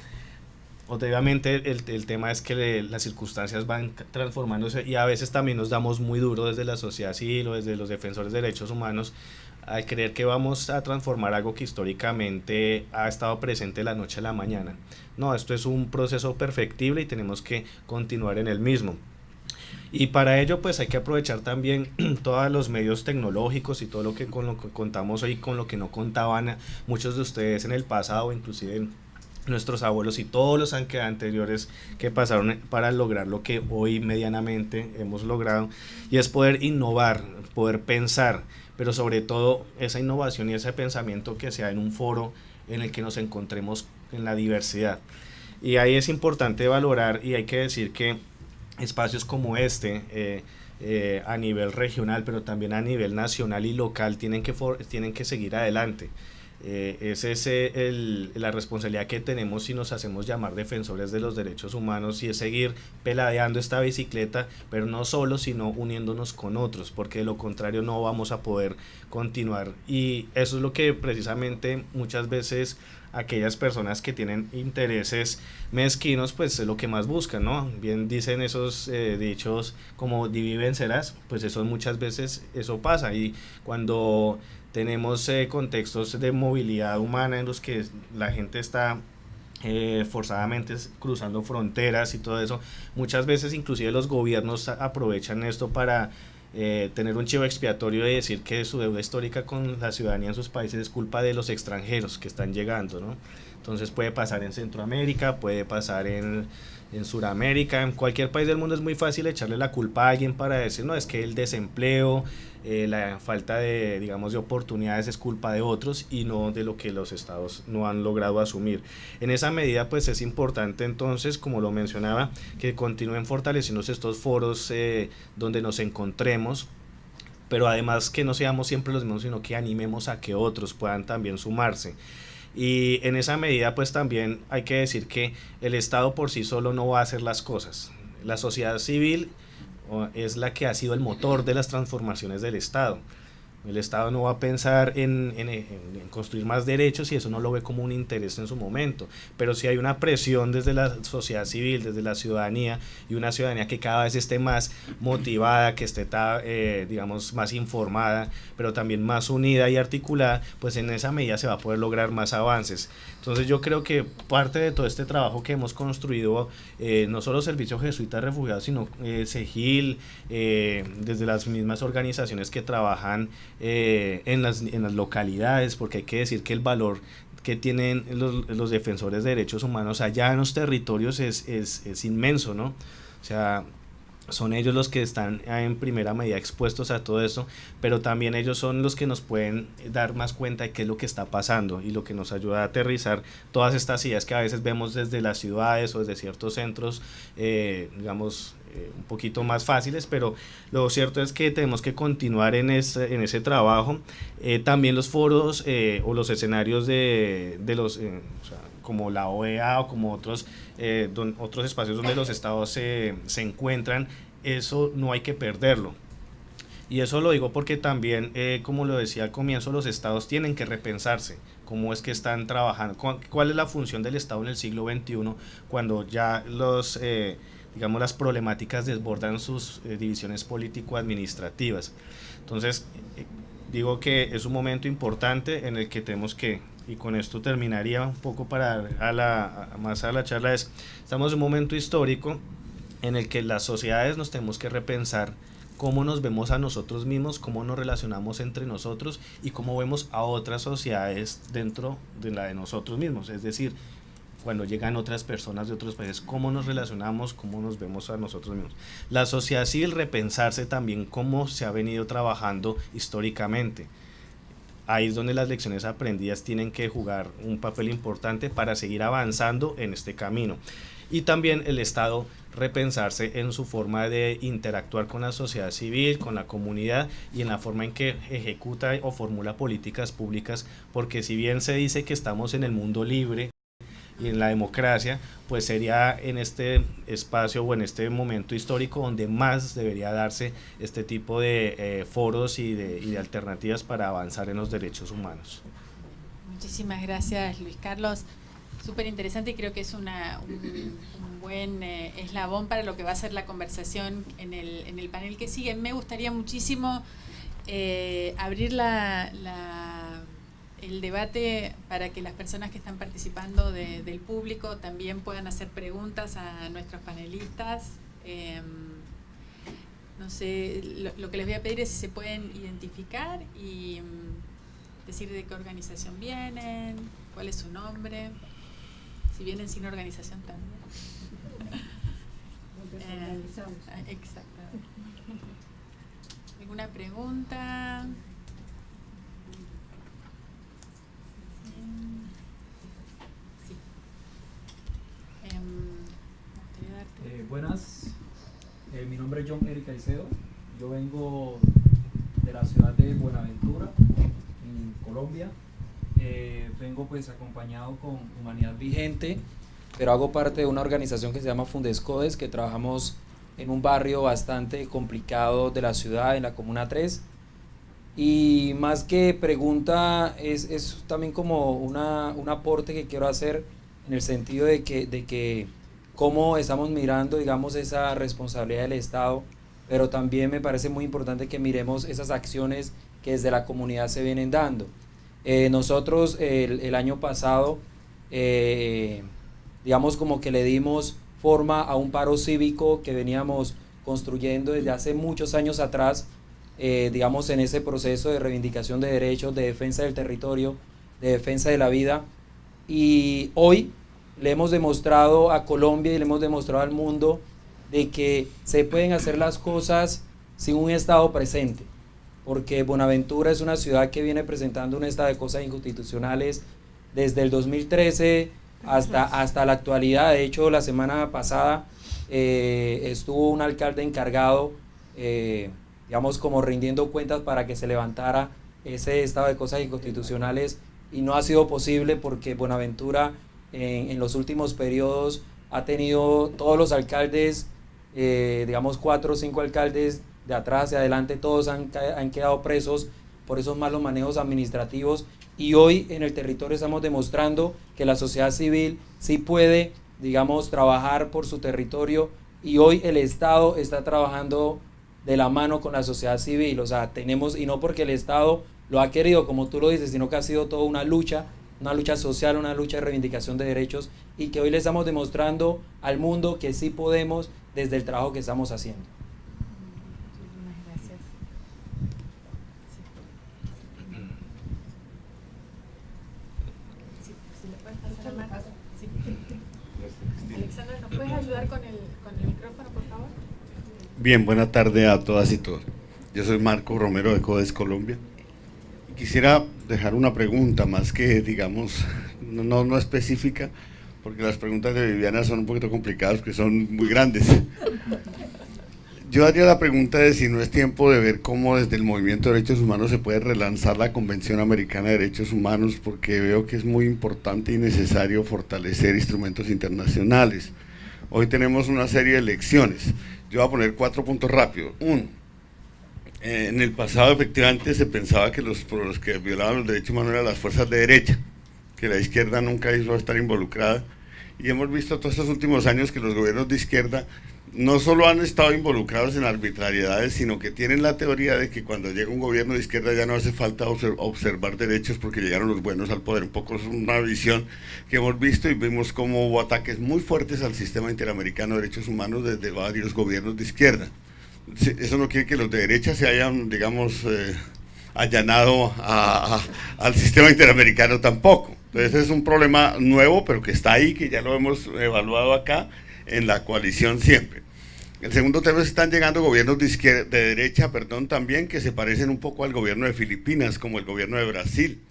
Obviamente el tema es que las circunstancias van transformándose, y a veces también nos damos muy duro desde la sociedad civil o desde los defensores de derechos humanos al creer que vamos a transformar algo que históricamente ha estado presente de la noche a la mañana. No, esto es un proceso perfectible y tenemos que continuar en el mismo. Y para ello pues hay que aprovechar también todos los medios tecnológicos y todo con lo que contamos hoy, con lo que no contaban muchos de ustedes en el pasado, inclusive nuestros abuelos y todos los anteriores que pasaron para lograr lo que hoy medianamente hemos logrado, y es poder innovar, poder pensar, pero sobre todo esa innovación y ese pensamiento que sea en un foro en el que nos encontremos en la diversidad. Y ahí es importante valorar, y hay que decir que espacios como este a nivel regional, pero también a nivel nacional y local tienen que seguir adelante. Esa es la responsabilidad que tenemos si nos hacemos llamar defensores de los derechos humanos, y es seguir peladeando esta bicicleta, pero no solo, sino uniéndonos con otros, porque de lo contrario no vamos a poder continuar. Y eso es lo que precisamente muchas veces aquellas personas que tienen intereses mezquinos, pues es lo que más buscan, ¿no? Bien dicen esos dichos como "divi vencerás", pues eso muchas veces eso pasa, y cuando tenemos contextos de movilidad humana en los que la gente está forzadamente cruzando fronteras y todo eso, muchas veces inclusive los gobiernos aprovechan esto para tener un chivo expiatorio y decir que su deuda histórica con la ciudadanía en sus países es culpa de los extranjeros que están llegando, ¿no? Entonces puede pasar en Centroamérica, puede pasar en Sudamérica, en cualquier país del mundo es muy fácil echarle la culpa a alguien para decir, no, es que el desempleo, la falta de, digamos, de oportunidades es culpa de otros y no de lo que los estados no han logrado asumir. En esa medida, pues es importante entonces, como lo mencionaba, que continúen fortaleciéndose estos foros donde nos encontremos, pero además que no seamos siempre los mismos, sino que animemos a que otros puedan también sumarse. Y en esa medida pues también hay que decir que el Estado por sí solo no va a hacer las cosas. La sociedad civil es la que ha sido el motor de las transformaciones del Estado. El Estado no va a pensar en construir más derechos si eso no lo ve como un interés en su momento, pero si hay una presión desde la sociedad civil, desde la ciudadanía, y una ciudadanía que cada vez esté más motivada, que esté digamos más informada, pero también más unida y articulada, pues en esa medida se va a poder lograr más avances. Entonces yo creo que parte de todo este trabajo que hemos construido, no solo Servicio Jesuita de Refugiados, sino CEGIL, desde las mismas organizaciones que trabajan en las localidades, porque hay que decir que el valor que tienen los defensores de derechos humanos allá en los territorios es inmenso, ¿no? O sea, son ellos los que están en primera medida expuestos a todo esto, pero también ellos son los que nos pueden dar más cuenta de qué es lo que está pasando y lo que nos ayuda a aterrizar todas estas ideas que a veces vemos desde las ciudades o desde ciertos centros, digamos, un poquito más fáciles, pero lo cierto es que tenemos que continuar en ese trabajo. También los foros o los escenarios de los, o sea, como la OEA o como otros espacios donde los estados se encuentran, eso no hay que perderlo. Y eso lo digo porque también, como lo decía al comienzo, los estados tienen que repensarse cómo es que están trabajando, cuál es la función del estado en el siglo XXI, cuando ya digamos, las problemáticas desbordan sus divisiones político-administrativas. Entonces, digo que es un momento importante en el que tenemos que, y con esto terminaría un poco para más a la charla, estamos en un momento histórico en el que las sociedades nos tenemos que repensar cómo nos vemos a nosotros mismos, cómo nos relacionamos entre nosotros y cómo vemos a otras sociedades dentro de la de nosotros mismos, es decir, cuando llegan otras personas de otros países, cómo nos relacionamos, cómo nos vemos a nosotros mismos. La sociedad civil, repensarse también cómo se ha venido trabajando históricamente. Ahí es donde las lecciones aprendidas tienen que jugar un papel importante para seguir avanzando en este camino. Y también el Estado repensarse en su forma de interactuar con la sociedad civil, con la comunidad y en la forma en que ejecuta o formula políticas públicas, porque si bien se dice que estamos en el mundo libre y en la democracia, pues sería en este espacio o en este momento histórico donde más debería darse este tipo de foros y de alternativas para avanzar en los derechos humanos. Muchísimas gracias, Luis Carlos. Súper interesante y creo que es un buen eslabón para lo que va a ser la conversación en el panel que sigue. Me gustaría muchísimo abrir el debate para que las personas que están participando del público también puedan hacer preguntas a nuestros panelistas. No sé, lo que les voy a pedir es si se pueden identificar y decir de qué organización vienen, cuál es su nombre, si vienen sin organización también. Exacto. ¿Alguna pregunta? Sí. Buenas, mi nombre es John Eric Caicedo, yo vengo de la ciudad de Buenaventura, en Colombia. Vengo pues acompañado con Humanidad Vigente, pero hago parte de una organización que se llama Fundescodes, que trabajamos en un barrio bastante complicado de la ciudad, en la Comuna 3. Y más que pregunta, es también como un aporte que quiero hacer en el sentido de que cómo estamos mirando, digamos, esa responsabilidad del Estado, pero también me parece muy importante que miremos esas acciones que desde la comunidad se vienen dando. Nosotros el año pasado, digamos, como que le dimos forma a un paro cívico que veníamos construyendo desde hace muchos años atrás, digamos, en ese proceso de reivindicación de derechos, de defensa del territorio, de defensa de la vida. Y hoy le hemos demostrado a Colombia y le hemos demostrado al mundo de que se pueden hacer las cosas sin un Estado presente, porque Buenaventura es una ciudad que viene presentando un estado de cosas inconstitucionales desde el 2013 hasta la actualidad. De hecho, la semana pasada estuvo un alcalde encargado, digamos, como rindiendo cuentas para que se levantara ese estado de cosas inconstitucionales, y no ha sido posible porque Buenaventura en los últimos periodos ha tenido todos los alcaldes, digamos 4 o 5 alcaldes de atrás hacia adelante, todos han quedado presos por esos malos manejos administrativos, y hoy en el territorio estamos demostrando que la sociedad civil sí puede, digamos, trabajar por su territorio, y hoy el Estado está trabajando de la mano con la sociedad civil. O sea, tenemos, y no porque el Estado lo ha querido, como tú lo dices, sino que ha sido toda una lucha social, una lucha de reivindicación de derechos, y que hoy le estamos demostrando al mundo que sí podemos desde el trabajo que estamos haciendo. Lisandro, ¿nos puedes ayudar con el micrófono, por favor? Bien, buena tarde a todas y todos. Yo soy Marco Romero de CODES Colombia. Quisiera dejar una pregunta más que, digamos, no específica, porque las preguntas de Viviana son un poquito complicadas, porque son muy grandes. Yo haría la pregunta de si no es tiempo de ver cómo desde el Movimiento de Derechos Humanos se puede relanzar la Convención Americana de Derechos Humanos, porque veo que es muy importante y necesario fortalecer instrumentos internacionales. Hoy tenemos una serie de elecciones. Yo voy a poner 4 puntos rápidos. Uno, en el pasado efectivamente se pensaba que los que violaban los derechos humanos eran las fuerzas de derecha, que la izquierda nunca hizo estar involucrada, y hemos visto todos estos últimos años que los gobiernos de izquierda no solo han estado involucrados en arbitrariedades, sino que tienen la teoría de que cuando llega un gobierno de izquierda ya no hace falta observar derechos porque llegaron los buenos al poder. Un poco es una visión que hemos visto, y vimos cómo hubo ataques muy fuertes al sistema interamericano de derechos humanos desde varios gobiernos de izquierda. Eso no quiere que los de derecha se hayan, digamos, allanado al sistema interamericano tampoco. Entonces es un problema nuevo, pero que está ahí, que ya lo hemos evaluado acá en la coalición siempre. El segundo tema es que están llegando gobiernos de derecha, también, que se parecen un poco al gobierno de Filipinas, como el gobierno de Brasil.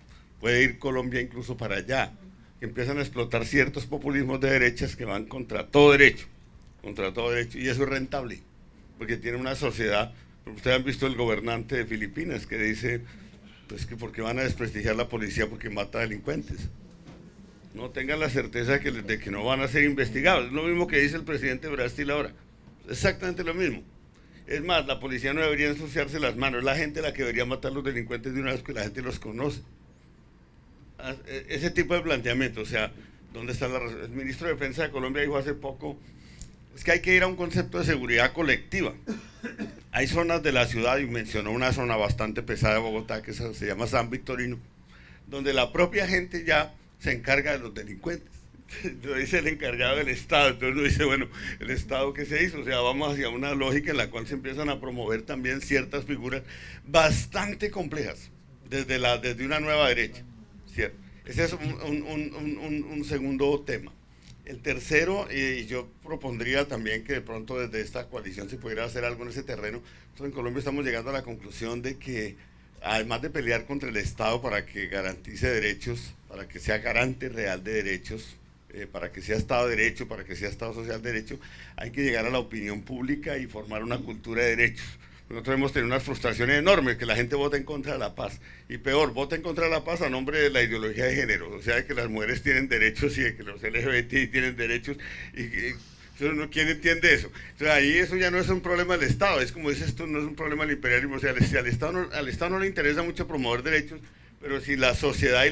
Puede ir Colombia incluso para allá, que empiezan a explotar ciertos populismos de derechas que van contra todo derecho, y eso es rentable, porque tiene una sociedad. Ustedes han visto el gobernante de Filipinas que dice, pues que porque van a desprestigiar la policía porque mata delincuentes. No tengan la certeza de que no van a ser investigados. Es lo mismo que dice el presidente de Brasil ahora. Exactamente lo mismo. Es más, la policía no debería ensuciarse las manos. Es la gente la que debería matar a los delincuentes de una vez que la gente los conoce. Ese tipo de planteamiento, o sea, ¿dónde está la razón? El ministro de Defensa de Colombia dijo hace poco, es que hay que ir a un concepto de seguridad colectiva. Hay zonas de la ciudad, y mencionó una zona bastante pesada de Bogotá, que se llama San Victorino, donde la propia gente ya se encarga de los delincuentes. Lo dice el encargado del Estado. Entonces uno dice, bueno, ¿el Estado qué se hizo? O sea, vamos hacia una lógica en la cual se empiezan a promover también ciertas figuras bastante complejas, desde una nueva derecha, ¿cierto? Ese es un segundo tema. El tercero, y yo propondría también que de pronto desde esta coalición se pudiera hacer algo en ese terreno. Nosotros en Colombia estamos llegando a la conclusión de que, además de pelear contra el Estado para que garantice derechos, para que sea garante real de derechos, para que sea Estado de Derecho, para que sea Estado Social de Derecho, hay que llegar a la opinión pública y formar una cultura de derechos. Nosotros hemos tenido unas frustraciones enormes, que la gente vota en contra de la paz, y peor, vota en contra de la paz a nombre de la ideología de género, o sea, de que las mujeres tienen derechos y de que los LGBT tienen derechos, ¿quién entiende eso? Entonces ahí eso ya no es un problema del Estado, es como dices tú, no es un problema del imperialismo, o sea, si al Estado no le interesa mucho promover derechos, pero si la sociedad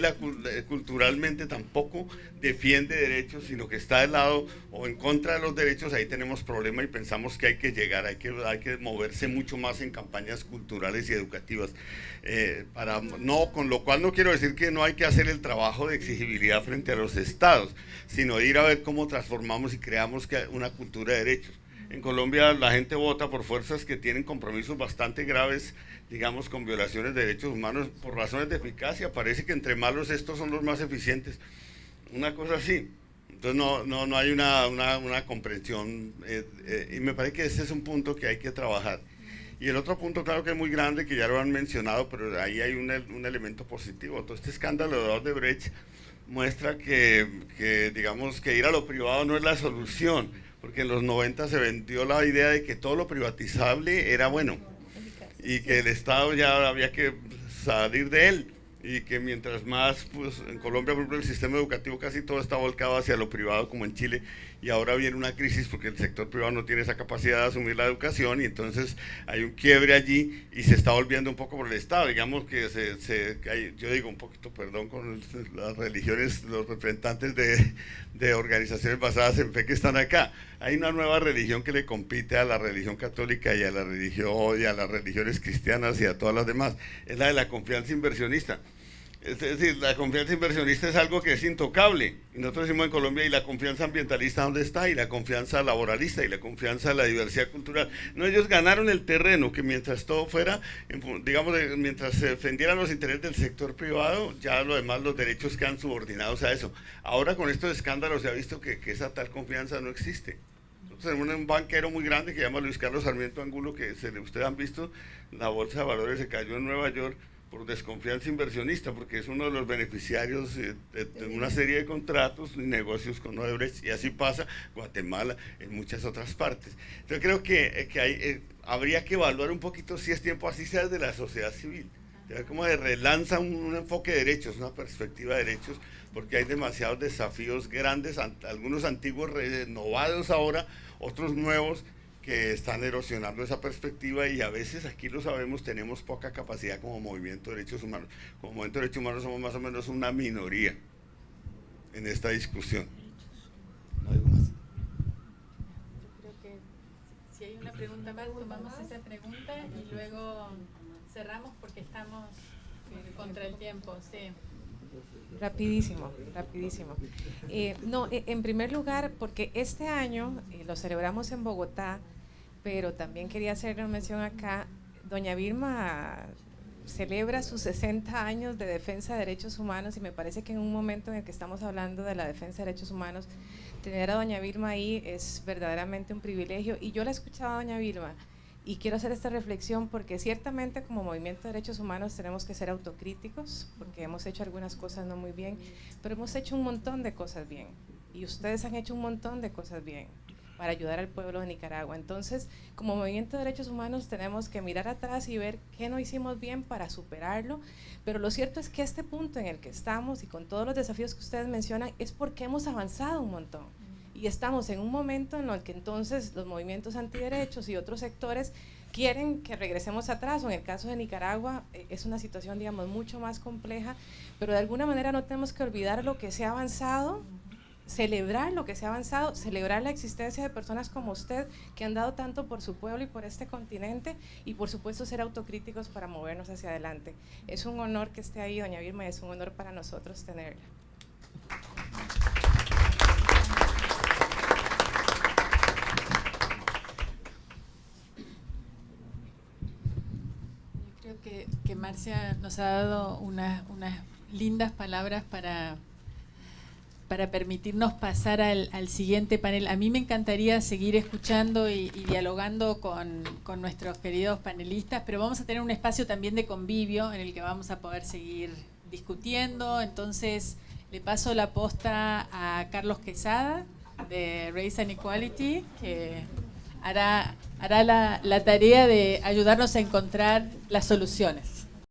culturalmente tampoco defiende derechos, sino que está del lado o en contra de los derechos, ahí tenemos problema, y pensamos que hay que llegar, hay que moverse mucho más en campañas culturales y educativas, con lo cual no quiero decir que no hay que hacer el trabajo de exigibilidad frente a los estados, sino ir a ver cómo transformamos y creamos una cultura de derechos. En Colombia la gente vota por fuerzas que tienen compromisos bastante graves, digamos, con violaciones de derechos humanos por razones de eficacia. Parece que entre malos estos son los más eficientes. Una cosa así. Entonces no hay una comprensión, y me parece que ese es un punto que hay que trabajar. Y el otro punto, claro que es muy grande, que ya lo han mencionado, pero ahí hay un elemento positivo. Todo este escándalo de Odebrecht muestra que digamos, que ir a lo privado no es la solución, porque en los 90 se vendió la idea de que todo lo privatizable era bueno y que el Estado ya había que salir de él, y que mientras más, pues en Colombia, por ejemplo, el sistema educativo casi todo está volcado hacia lo privado, como en Chile, y ahora viene una crisis porque el sector privado no tiene esa capacidad de asumir la educación, y entonces hay un quiebre allí y se está volviendo un poco por el Estado. Digamos que yo digo un poquito, perdón, con las religiones, los representantes de organizaciones basadas en fe que están acá. Hay una nueva religión que le compite a la religión católica y a las religiones cristianas y a todas las demás, es la de la confianza inversionista. Es decir, la confianza inversionista es algo que es intocable. Y nosotros decimos en Colombia, ¿y la confianza ambientalista dónde está? Y la confianza laboralista, y la confianza en la diversidad cultural. No, ellos ganaron el terreno, que mientras todo fuera, digamos, mientras se defendieran los intereses del sector privado, ya lo demás, los derechos quedan subordinados a eso. Ahora con estos escándalos se ha visto que esa tal confianza no existe. Nosotros tenemos un banquero muy grande que se llama Luis Carlos Sarmiento Angulo, que ustedes han visto, la bolsa de valores se cayó en Nueva York por desconfianza inversionista, porque es uno de los beneficiarios de una serie de contratos y negocios con Odebrecht, y así pasa Guatemala, en muchas otras partes. Yo creo que habría que evaluar un poquito si es tiempo, así sea desde la sociedad civil, como de relanza un enfoque de derechos, una perspectiva de derechos, porque hay demasiados desafíos grandes, algunos antiguos renovados ahora, otros nuevos, que están erosionando esa perspectiva, y a veces, aquí lo sabemos, tenemos poca capacidad como movimiento de derechos humanos. Como movimiento de derechos humanos somos más o menos una minoría en esta discusión. No digo más. Yo creo que si hay una pregunta más, tomamos esa pregunta y luego cerramos porque estamos contra el tiempo. Sí. Rapidísimo. En primer lugar, porque este año lo celebramos en Bogotá, pero también quería hacer una mención acá. Doña Vilma celebra sus 60 años de defensa de derechos humanos, y me parece que en un momento en el que estamos hablando de la defensa de derechos humanos, tener a doña Vilma ahí es verdaderamente un privilegio. Y yo la he escuchado a doña Vilma, y quiero hacer esta reflexión porque ciertamente como movimiento de derechos humanos tenemos que ser autocríticos, porque hemos hecho algunas cosas no muy bien, pero hemos hecho un montón de cosas bien, y ustedes han hecho un montón de cosas bien para ayudar al pueblo de Nicaragua. Entonces, como movimiento de derechos humanos tenemos que mirar atrás y ver qué no hicimos bien para superarlo, pero lo cierto es que este punto en el que estamos y con todos los desafíos que ustedes mencionan es porque hemos avanzado un montón. Y estamos en un momento en el que entonces los movimientos antiderechos y otros sectores quieren que regresemos atrás, o en el caso de Nicaragua es una situación, digamos, mucho más compleja, pero de alguna manera no tenemos que olvidar lo que se ha avanzado, celebrar lo que se ha avanzado, celebrar la existencia de personas como usted que han dado tanto por su pueblo y por este continente, y por supuesto ser autocríticos para movernos hacia adelante. Es un honor que esté ahí, doña Vilma, y es un honor para nosotros tenerla. Que Marcia nos ha dado unas lindas palabras para permitirnos pasar al siguiente panel. A mí me encantaría seguir escuchando y dialogando con nuestros queridos panelistas, pero vamos a tener un espacio también de convivio en el que vamos a poder seguir discutiendo. Entonces le paso la posta a Carlos Quesada de Race and Equality, que hará la tarea de ayudarnos a encontrar las soluciones.